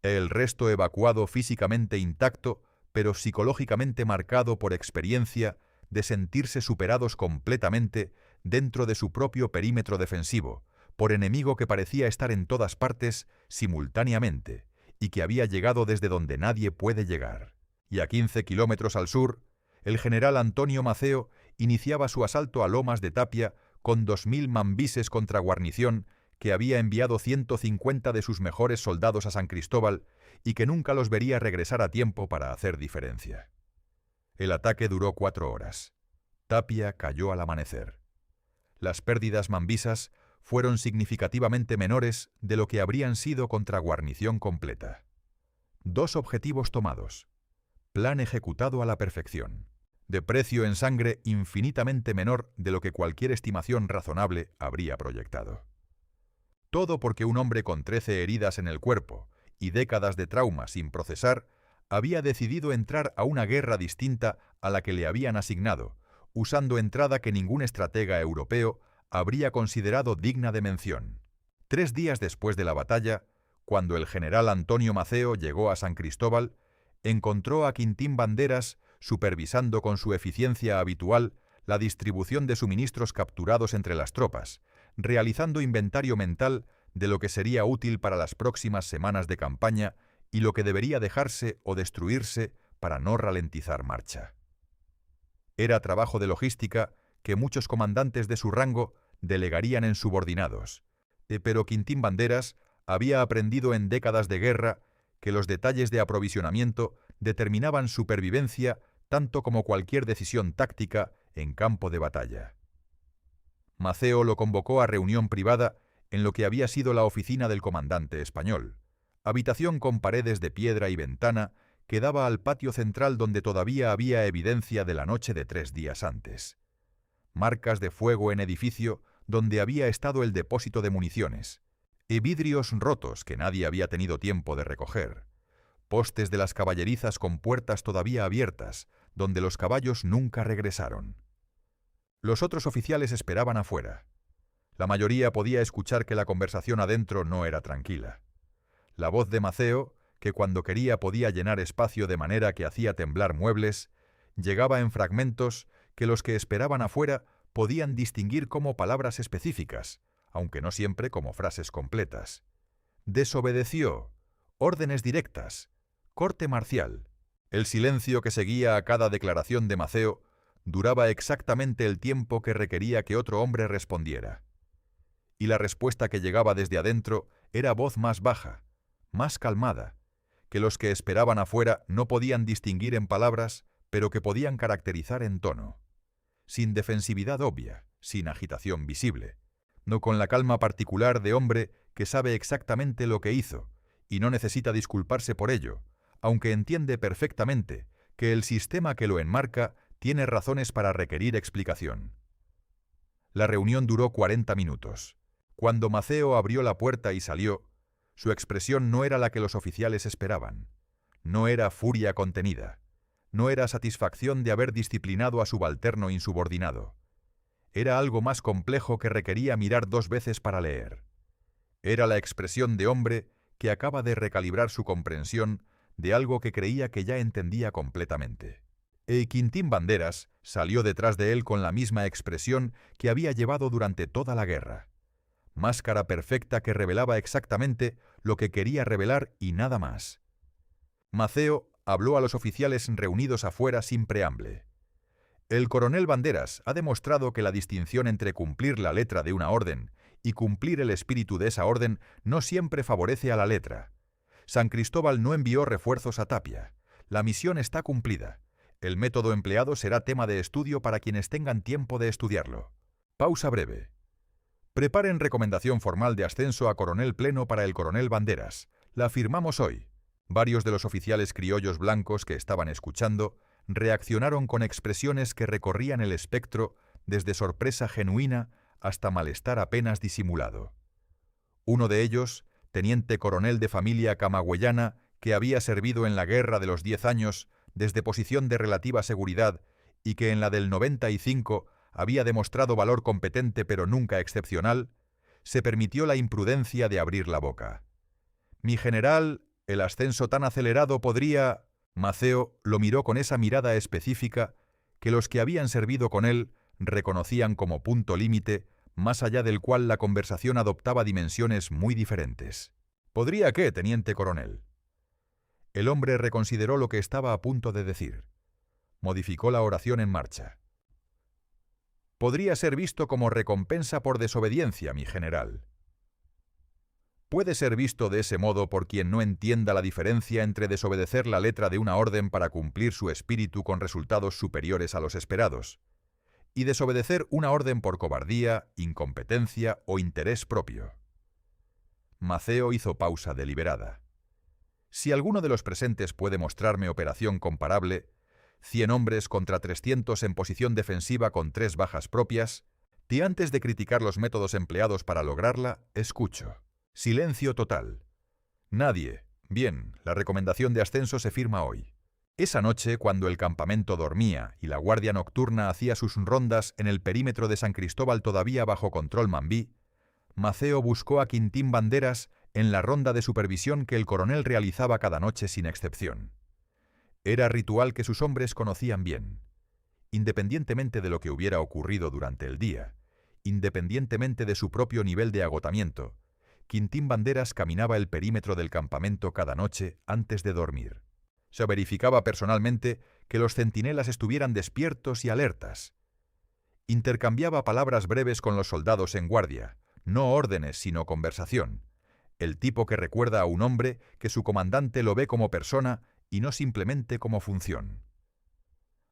el resto evacuado físicamente intacto, pero psicológicamente marcado por experiencia de sentirse superados completamente dentro de su propio perímetro defensivo, por enemigo que parecía estar en todas partes simultáneamente y que había llegado desde donde nadie puede llegar. Y a 15 kilómetros al sur, el general Antonio Maceo iniciaba su asalto a Lomas de Tapia con 2000 mambises contra guarnición que había enviado 150 de sus mejores soldados a San Cristóbal y que nunca los vería regresar a tiempo para hacer diferencia. El ataque duró 4 horas. Tapia cayó al amanecer. Las pérdidas mambisas fueron significativamente menores de lo que habrían sido contra guarnición completa. 2 objetivos tomados. Plan ejecutado a la perfección. De precio en sangre infinitamente menor de lo que cualquier estimación razonable habría proyectado. Todo porque un hombre con 13 heridas en el cuerpo y décadas de trauma sin procesar había decidido entrar a una guerra distinta a la que le habían asignado, usando entrada que ningún estratega europeo habría considerado digna de mención. 3 días después de la batalla, cuando el general Antonio Maceo llegó a San Cristóbal, encontró a Quintín Banderas supervisando con su eficiencia habitual la distribución de suministros capturados entre las tropas, realizando inventario mental de lo que sería útil para las próximas semanas de campaña y lo que debería dejarse o destruirse para no ralentizar marcha. Era trabajo de logística que muchos comandantes de su rango delegarían en subordinados, pero Quintín Banderas había aprendido en décadas de guerra que los detalles de aprovisionamiento determinaban supervivencia tanto como cualquier decisión táctica en campo de batalla. Maceo lo convocó a reunión privada en lo que había sido la oficina del comandante español, habitación con paredes de piedra y ventana que daba al patio central donde todavía había evidencia de la noche de 3 días antes. Marcas de fuego en edificio donde había estado el depósito de municiones, y vidrios rotos que nadie había tenido tiempo de recoger, postes de las caballerizas con puertas todavía abiertas, donde los caballos nunca regresaron. Los otros oficiales esperaban afuera. La mayoría podía escuchar que la conversación adentro no era tranquila. La voz de Maceo, que cuando quería podía llenar espacio de manera que hacía temblar muebles, llegaba en fragmentos que los que esperaban afuera podían distinguir como palabras específicas, aunque no siempre como frases completas. Desobedeció, órdenes directas, corte marcial. El silencio que seguía a cada declaración de Maceo duraba exactamente el tiempo que requería que otro hombre respondiera. Y la respuesta que llegaba desde adentro era voz más baja, más calmada, que los que esperaban afuera no podían distinguir en palabras, pero que podían caracterizar en tono. Sin defensividad obvia, sin agitación visible, no con la calma particular de hombre que sabe exactamente lo que hizo y no necesita disculparse por ello, aunque entiende perfectamente que el sistema que lo enmarca tiene razones para requerir explicación. La reunión duró 40 minutos. Cuando Maceo abrió la puerta y salió, su expresión no era la que los oficiales esperaban. No era furia contenida. No era satisfacción de haber disciplinado a subalterno insubordinado. Era algo más complejo que requería mirar 2 veces para leer. Era la expresión de hombre que acaba de recalibrar su comprensión de algo que creía que ya entendía completamente. Quintín Banderas salió detrás de él con la misma expresión que había llevado durante toda la guerra. Máscara perfecta que revelaba exactamente lo que quería revelar y nada más. Maceo habló a los oficiales reunidos afuera sin preámble. El coronel Banderas ha demostrado que la distinción entre cumplir la letra de una orden y cumplir el espíritu de esa orden no siempre favorece a la letra. San Cristóbal no envió refuerzos a Tapia. La misión está cumplida. El método empleado será tema de estudio para quienes tengan tiempo de estudiarlo. Pausa breve. Preparen recomendación formal de ascenso a coronel pleno para el coronel Banderas. La firmamos hoy. Varios de los oficiales criollos blancos que estaban escuchando reaccionaron con expresiones que recorrían el espectro desde sorpresa genuina hasta malestar apenas disimulado. Uno de ellos, teniente coronel de familia camagüeyana que había servido en la guerra de los 10 años desde posición de relativa seguridad y que en la del 95 había demostrado valor competente pero nunca excepcional, se permitió la imprudencia de abrir la boca. «Mi general, el ascenso tan acelerado podría...» Maceo lo miró con esa mirada específica que los que habían servido con él reconocían como punto límite, más allá del cual la conversación adoptaba dimensiones muy diferentes. «¿Podría qué, teniente coronel?» El hombre reconsideró lo que estaba a punto de decir. Modificó la oración en marcha. «Podría ser visto como recompensa por desobediencia, mi general». Puede ser visto de ese modo por quien no entienda la diferencia entre desobedecer la letra de una orden para cumplir su espíritu con resultados superiores a los esperados, y desobedecer una orden por cobardía, incompetencia o interés propio. Maceo hizo pausa deliberada. Si alguno de los presentes puede mostrarme operación comparable, 100 hombres contra 300 en posición defensiva con 3 bajas propias, y antes de criticar los métodos empleados para lograrla, escucho. Silencio total. Nadie. Bien, la recomendación de ascenso se firma hoy. Esa noche, cuando el campamento dormía y la guardia nocturna hacía sus rondas en el perímetro de San Cristóbal todavía bajo control mambí, Maceo buscó a Quintín Banderas en la ronda de supervisión que el coronel realizaba cada noche sin excepción. Era ritual que sus hombres conocían bien, independientemente de lo que hubiera ocurrido durante el día, independientemente de su propio nivel de agotamiento, Quintín Banderas caminaba el perímetro del campamento cada noche antes de dormir. Se verificaba personalmente que los centinelas estuvieran despiertos y alertas. Intercambiaba palabras breves con los soldados en guardia, no órdenes sino conversación, el tipo que recuerda a un hombre que su comandante lo ve como persona y no simplemente como función.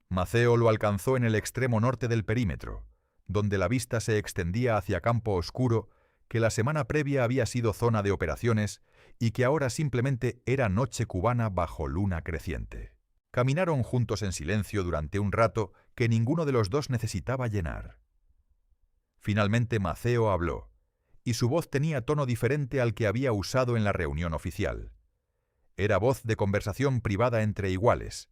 Maceo lo alcanzó en el extremo norte del perímetro, donde la vista se extendía hacia campo oscuro que la semana previa había sido zona de operaciones y que ahora simplemente era noche cubana bajo luna creciente. Caminaron juntos en silencio durante un rato que ninguno de los dos necesitaba llenar. Finalmente Maceo habló, y su voz tenía tono diferente al que había usado en la reunión oficial. Era voz de conversación privada entre iguales,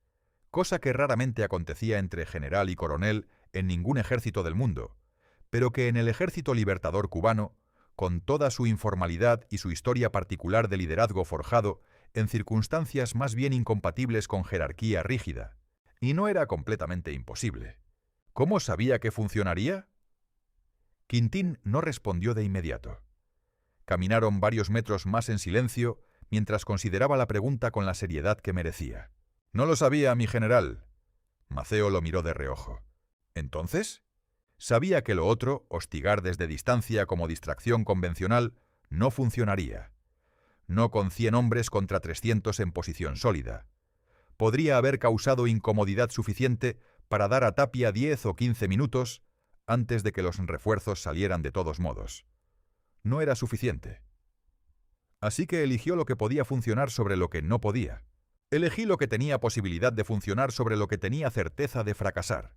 cosa que raramente acontecía entre general y coronel en ningún ejército del mundo, pero que en el Ejército Libertador Cubano, con toda su informalidad y su historia particular de liderazgo forjado en circunstancias más bien incompatibles con jerarquía rígida, y no era completamente imposible. ¿Cómo sabía que funcionaría? Quintín no respondió de inmediato. Caminaron varios metros más en silencio mientras consideraba la pregunta con la seriedad que merecía. «No lo sabía, mi general». Maceo lo miró de reojo. «¿Entonces?» Sabía que lo otro, hostigar desde distancia como distracción convencional, no funcionaría. No con 100 hombres contra 300 en posición sólida. Podría haber causado incomodidad suficiente para dar a Tapia 10 o 15 minutos antes de que los refuerzos salieran de todos modos. No era suficiente. Así que eligió lo que podía funcionar sobre lo que no podía. Elegí lo que tenía posibilidad de funcionar sobre lo que tenía certeza de fracasar.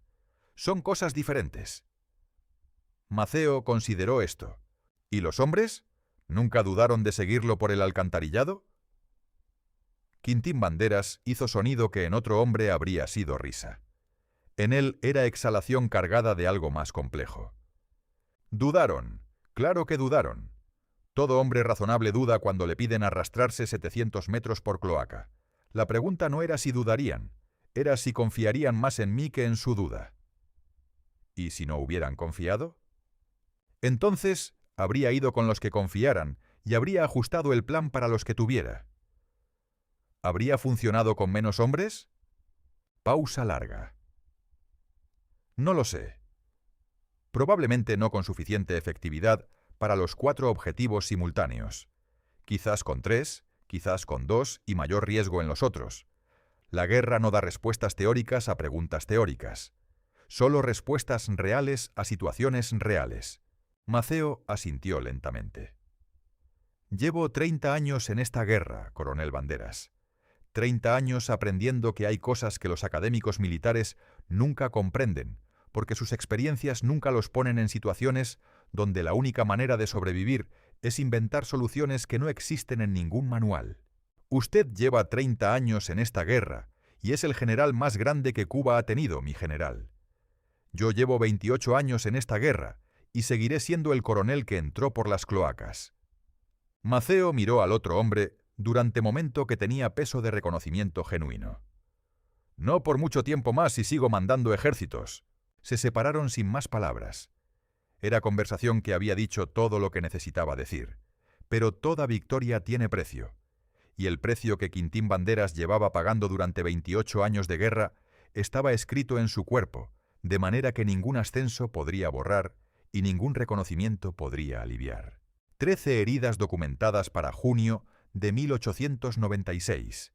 Son cosas diferentes. Maceo consideró esto. ¿Y los hombres? ¿Nunca dudaron de seguirlo por el alcantarillado? Quintín Banderas hizo sonido que en otro hombre habría sido risa. En él era exhalación cargada de algo más complejo. Dudaron. Claro que dudaron. Todo hombre razonable duda cuando le piden arrastrarse 700 metros por cloaca. La pregunta no era si dudarían, era si confiarían más en mí que en su duda. ¿Y si no hubieran confiado? Entonces habría ido con los que confiaran y habría ajustado el plan para los que tuviera. ¿Habría funcionado con menos hombres? Pausa larga. No lo sé. Probablemente no con suficiente efectividad para los 4 objetivos simultáneos. Quizás con 3, quizás con 2 y mayor riesgo en los otros. La guerra no da respuestas teóricas a preguntas teóricas. Solo respuestas reales a situaciones reales. Maceo asintió lentamente. Llevo 30 años en esta guerra, coronel Banderas. 30 años aprendiendo que hay cosas que los académicos militares nunca comprenden, porque sus experiencias nunca los ponen en situaciones donde la única manera de sobrevivir es inventar soluciones que no existen en ningún manual. Usted lleva 30 años en esta guerra y es el general más grande que Cuba ha tenido, mi general. Yo llevo 28 años en esta guerra y seguiré siendo el coronel que entró por las cloacas. Maceo miró al otro hombre durante momento que tenía peso de reconocimiento genuino. No por mucho tiempo más si sigo mandando ejércitos. Se separaron sin más palabras. Era conversación que había dicho todo lo que necesitaba decir. Pero toda victoria tiene precio. Y el precio que Quintín Banderas llevaba pagando durante 28 años de guerra estaba escrito en su cuerpo, de manera que ningún ascenso podría borrar y ningún reconocimiento podría aliviar. 13 heridas documentadas para junio de 1896.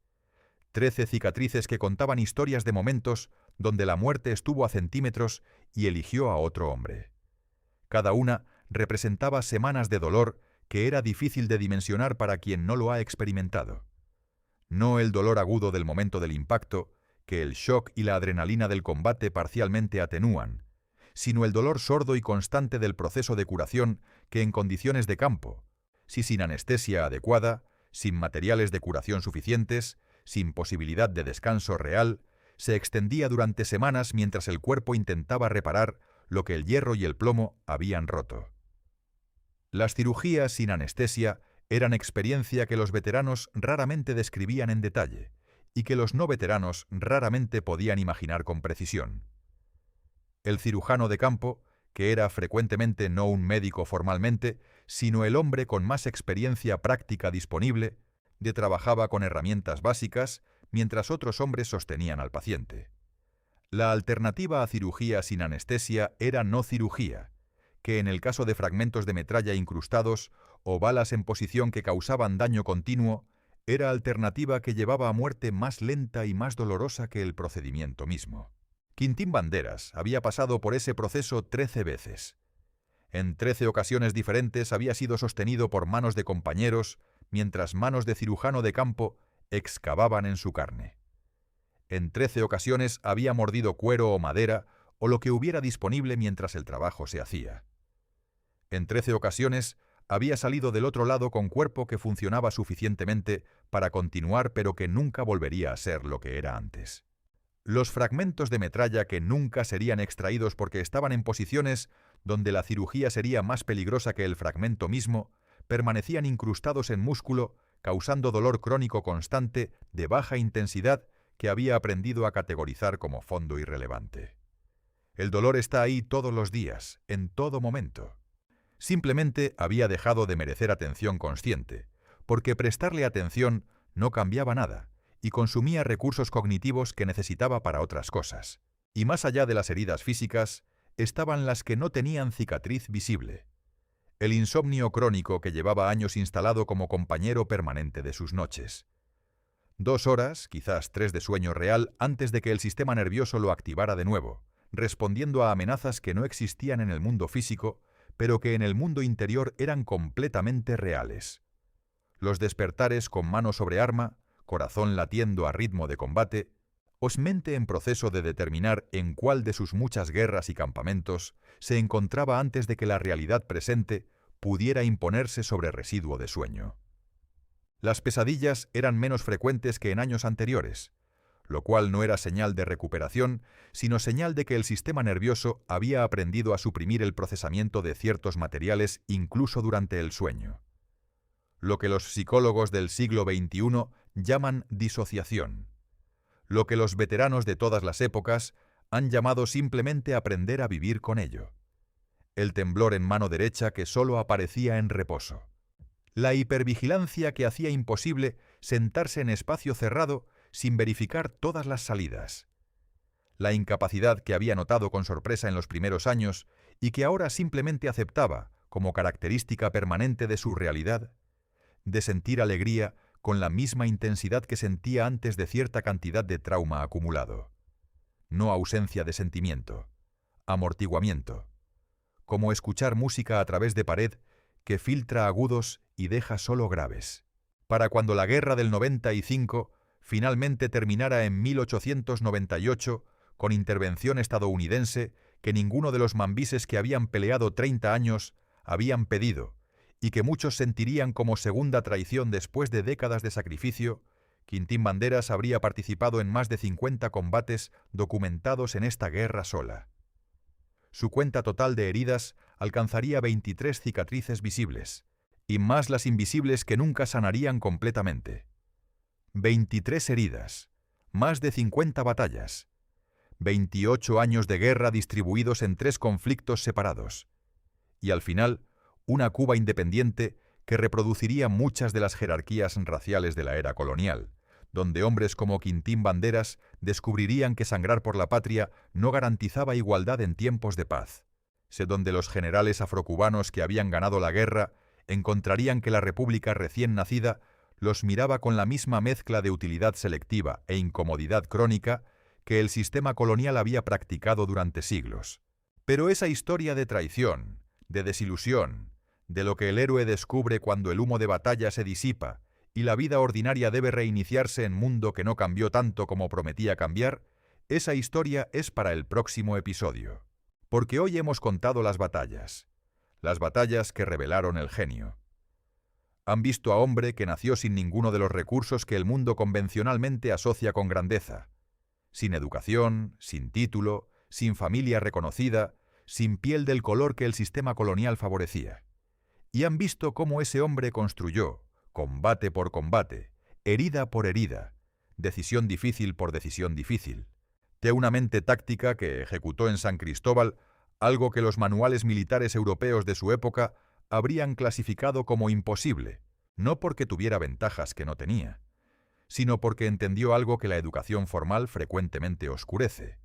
13 cicatrices que contaban historias de momentos donde la muerte estuvo a centímetros y eligió a otro hombre. Cada una representaba semanas de dolor que era difícil de dimensionar para quien no lo ha experimentado. No el dolor agudo del momento del impacto, que el shock y la adrenalina del combate parcialmente atenúan, sino el dolor sordo y constante del proceso de curación que en condiciones de campo, si sin anestesia adecuada, sin materiales de curación suficientes, sin posibilidad de descanso real, se extendía durante semanas mientras el cuerpo intentaba reparar lo que el hierro y el plomo habían roto. Las cirugías sin anestesia eran experiencia que los veteranos raramente describían en detalle y que los no veteranos raramente podían imaginar con precisión. El cirujano de campo, que era frecuentemente no un médico formalmente, sino el hombre con más experiencia práctica disponible, trabajaba con herramientas básicas, mientras otros hombres sostenían al paciente. La alternativa a cirugía sin anestesia era no cirugía, que en el caso de fragmentos de metralla incrustados o balas en posición que causaban daño continuo, era alternativa que llevaba a muerte más lenta y más dolorosa que el procedimiento mismo. Quintín Banderas había pasado por ese proceso 13 veces. En 13 ocasiones diferentes había sido sostenido por manos de compañeros, mientras manos de cirujano de campo excavaban en su carne. En 13 ocasiones había mordido cuero o madera o lo que hubiera disponible mientras el trabajo se hacía. En 13 ocasiones había salido del otro lado con cuerpo que funcionaba suficientemente para continuar, pero que nunca volvería a ser lo que era antes. Los fragmentos de metralla que nunca serían extraídos porque estaban en posiciones donde la cirugía sería más peligrosa que el fragmento mismo, permanecían incrustados en músculo, causando dolor crónico constante de baja intensidad que había aprendido a categorizar como fondo irrelevante. El dolor está ahí todos los días, en todo momento. Simplemente había dejado de merecer atención consciente, porque prestarle atención no cambiaba nada y consumía recursos cognitivos que necesitaba para otras cosas. Y más allá de las heridas físicas, estaban las que no tenían cicatriz visible. El insomnio crónico que llevaba años instalado como compañero permanente de sus noches. 2 horas, quizás 3 de sueño real antes de que el sistema nervioso lo activara de nuevo, respondiendo a amenazas que no existían en el mundo físico, pero que en el mundo interior eran completamente reales. Los despertares con mano sobre arma, corazón latiendo a ritmo de combate, mente en proceso de determinar en cuál de sus muchas guerras y campamentos se encontraba antes de que la realidad presente pudiera imponerse sobre residuo de sueño. Las pesadillas eran menos frecuentes que en años anteriores, lo cual no era señal de recuperación, sino señal de que el sistema nervioso había aprendido a suprimir el procesamiento de ciertos materiales incluso durante el sueño. Lo que los psicólogos del siglo XXI llaman disociación. Lo que los veteranos de todas las épocas han llamado simplemente aprender a vivir con ello. El temblor en mano derecha que solo aparecía en reposo. La hipervigilancia que hacía imposible sentarse en espacio cerrado sin verificar todas las salidas. La incapacidad que había notado con sorpresa en los primeros años y que ahora simplemente aceptaba como característica permanente de su realidad, de sentir alegría con la misma intensidad que sentía antes de cierta cantidad de trauma acumulado. No ausencia de sentimiento, amortiguamiento. Como escuchar música a través de pared que filtra agudos y deja solo graves. Para cuando la guerra del 95 finalmente terminara en 1898 con intervención estadounidense que ninguno de los mambises que habían peleado 30 años habían pedido, y que muchos sentirían como segunda traición después de décadas de sacrificio, Quintín Banderas habría participado en más de 50 combates documentados en esta guerra sola. Su cuenta total de heridas alcanzaría 23 cicatrices visibles, y más las invisibles que nunca sanarían completamente. 23 heridas, más de 50 batallas, 28 años de guerra distribuidos en 3 conflictos separados, y al final, una Cuba independiente que reproduciría muchas de las jerarquías raciales de la era colonial, donde hombres como Quintín Banderas descubrirían que sangrar por la patria no garantizaba igualdad en tiempos de paz, donde los generales afrocubanos que habían ganado la guerra encontrarían que la república recién nacida los miraba con la misma mezcla de utilidad selectiva e incomodidad crónica que el sistema colonial había practicado durante siglos. Pero esa historia de traición, de desilusión, de lo que el héroe descubre cuando el humo de batalla se disipa y la vida ordinaria debe reiniciarse en mundo que no cambió tanto como prometía cambiar, esa historia es para el próximo episodio. Porque hoy hemos contado las batallas que revelaron el genio. Han visto a hombre que nació sin ninguno de los recursos que el mundo convencionalmente asocia con grandeza, sin educación, sin título, sin familia reconocida, sin piel del color que el sistema colonial favorecía. Y han visto cómo ese hombre construyó, combate por combate, herida por herida, decisión difícil por decisión difícil, de una mente táctica que ejecutó en San Cristóbal algo que los manuales militares europeos de su época habrían clasificado como imposible, no porque tuviera ventajas que no tenía, sino porque entendió algo que la educación formal frecuentemente oscurece,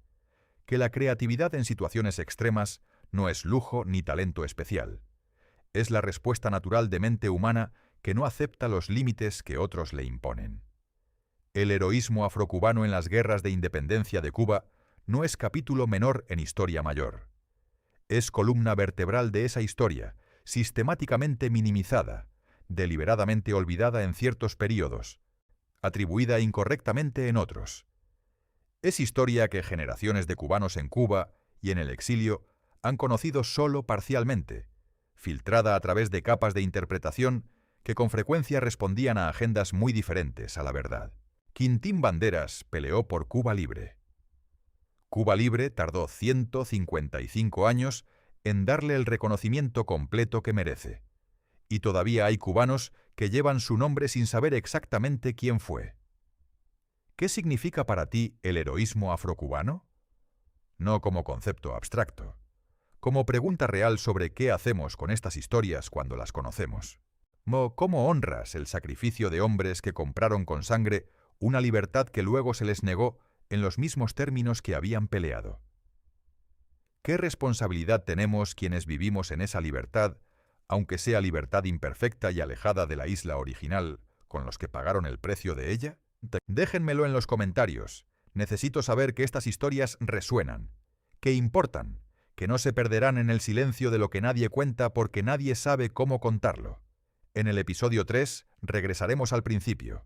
que la creatividad en situaciones extremas no es lujo ni talento especial. Es la respuesta natural de mente humana que no acepta los límites que otros le imponen. El heroísmo afrocubano en las guerras de independencia de Cuba no es capítulo menor en historia mayor. Es columna vertebral de esa historia, sistemáticamente minimizada, deliberadamente olvidada en ciertos períodos, atribuida incorrectamente en otros. Es historia que generaciones de cubanos en Cuba y en el exilio han conocido solo parcialmente, filtrada a través de capas de interpretación que con frecuencia respondían a agendas muy diferentes a la verdad. Quintín Banderas peleó por Cuba Libre. Cuba Libre tardó 155 años en darle el reconocimiento completo que merece. Y todavía hay cubanos que llevan su nombre sin saber exactamente quién fue. ¿Qué significa para ti el heroísmo afrocubano? No como concepto abstracto, como pregunta real sobre qué hacemos con estas historias cuando las conocemos. ¿Cómo honras el sacrificio de hombres que compraron con sangre una libertad que luego se les negó en los mismos términos que habían peleado? ¿Qué responsabilidad tenemos quienes vivimos en esa libertad, aunque sea libertad imperfecta y alejada de la isla original, con los que pagaron el precio de ella? Déjenmelo en los comentarios. Necesito saber que estas historias resuenan, que importan, que no se perderán en el silencio de lo que nadie cuenta porque nadie sabe cómo contarlo. En el episodio 3 regresaremos al principio,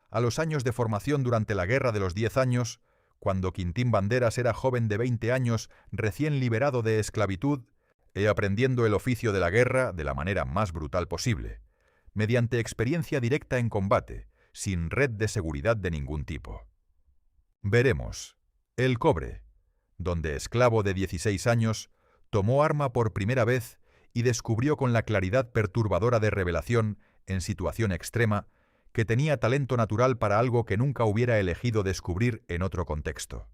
a los años de formación durante la Guerra de los 10 años, cuando Quintín Banderas era joven de 20 años, recién liberado de esclavitud, y aprendiendo el oficio de la guerra de la manera más brutal posible, mediante experiencia directa en combate, sin red de seguridad de ningún tipo. Veremos El Cobre, donde esclavo de 16 años, tomó arma por primera vez y descubrió con la claridad perturbadora de revelación, en situación extrema, que tenía talento natural para algo que nunca hubiera elegido descubrir en otro contexto.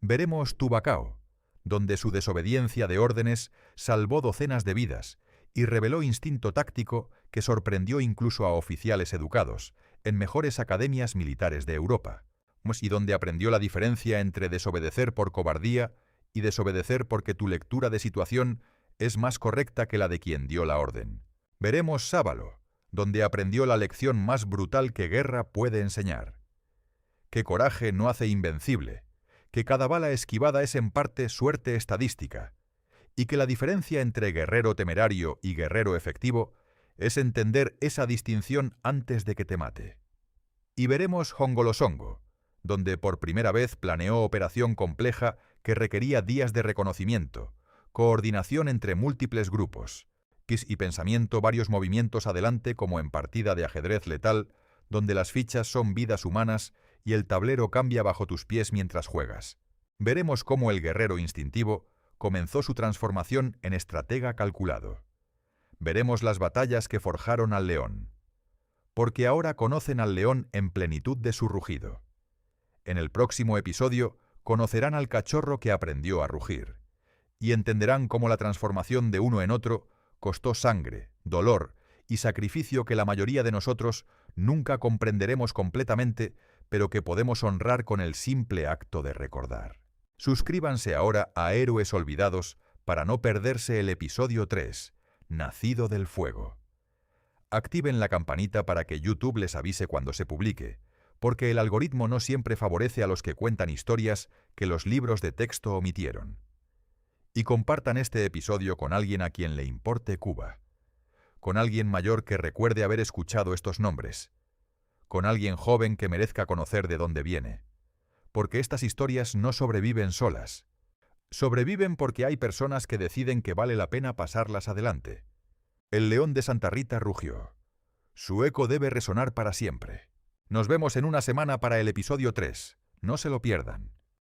Veremos Tubacao, donde su desobediencia de órdenes salvó docenas de vidas y reveló instinto táctico que sorprendió incluso a oficiales educados en mejores academias militares de Europa, y donde aprendió la diferencia entre desobedecer por cobardía y desobedecer porque tu lectura de situación es más correcta que la de quien dio la orden. Veremos Sábalo, donde aprendió la lección más brutal que guerra puede enseñar: que coraje no hace invencible, que cada bala esquivada es en parte suerte estadística, y que la diferencia entre guerrero temerario y guerrero efectivo es entender esa distinción antes de que te mate. Y veremos Hongolosongo, donde por primera vez planeó operación compleja que requería días de reconocimiento, coordinación entre múltiples grupos, y pensamiento varios movimientos adelante como en partida de ajedrez letal, donde las fichas son vidas humanas y el tablero cambia bajo tus pies mientras juegas. Veremos cómo el guerrero instintivo comenzó su transformación en estratega calculado. Veremos las batallas que forjaron al león, porque ahora conocen al león en plenitud de su rugido. En el próximo episodio conocerán al cachorro que aprendió a rugir, y entenderán cómo la transformación de uno en otro costó sangre, dolor y sacrificio que la mayoría de nosotros nunca comprenderemos completamente, pero que podemos honrar con el simple acto de recordar. Suscríbanse ahora a Héroes Olvidados para no perderse el episodio 3, Nacido del Fuego. Activen la campanita para que YouTube les avise cuando se publique, porque el algoritmo no siempre favorece a los que cuentan historias que los libros de texto omitieron. Y compartan este episodio con alguien a quien le importe Cuba, con alguien mayor que recuerde haber escuchado estos nombres, con alguien joven que merezca conocer de dónde viene, porque estas historias no sobreviven solas. Sobreviven porque hay personas que deciden que vale la pena pasarlas adelante. El león de Santa Rita rugió. Su eco debe resonar para siempre. Nos vemos en una semana para el episodio 3. No se lo pierdan.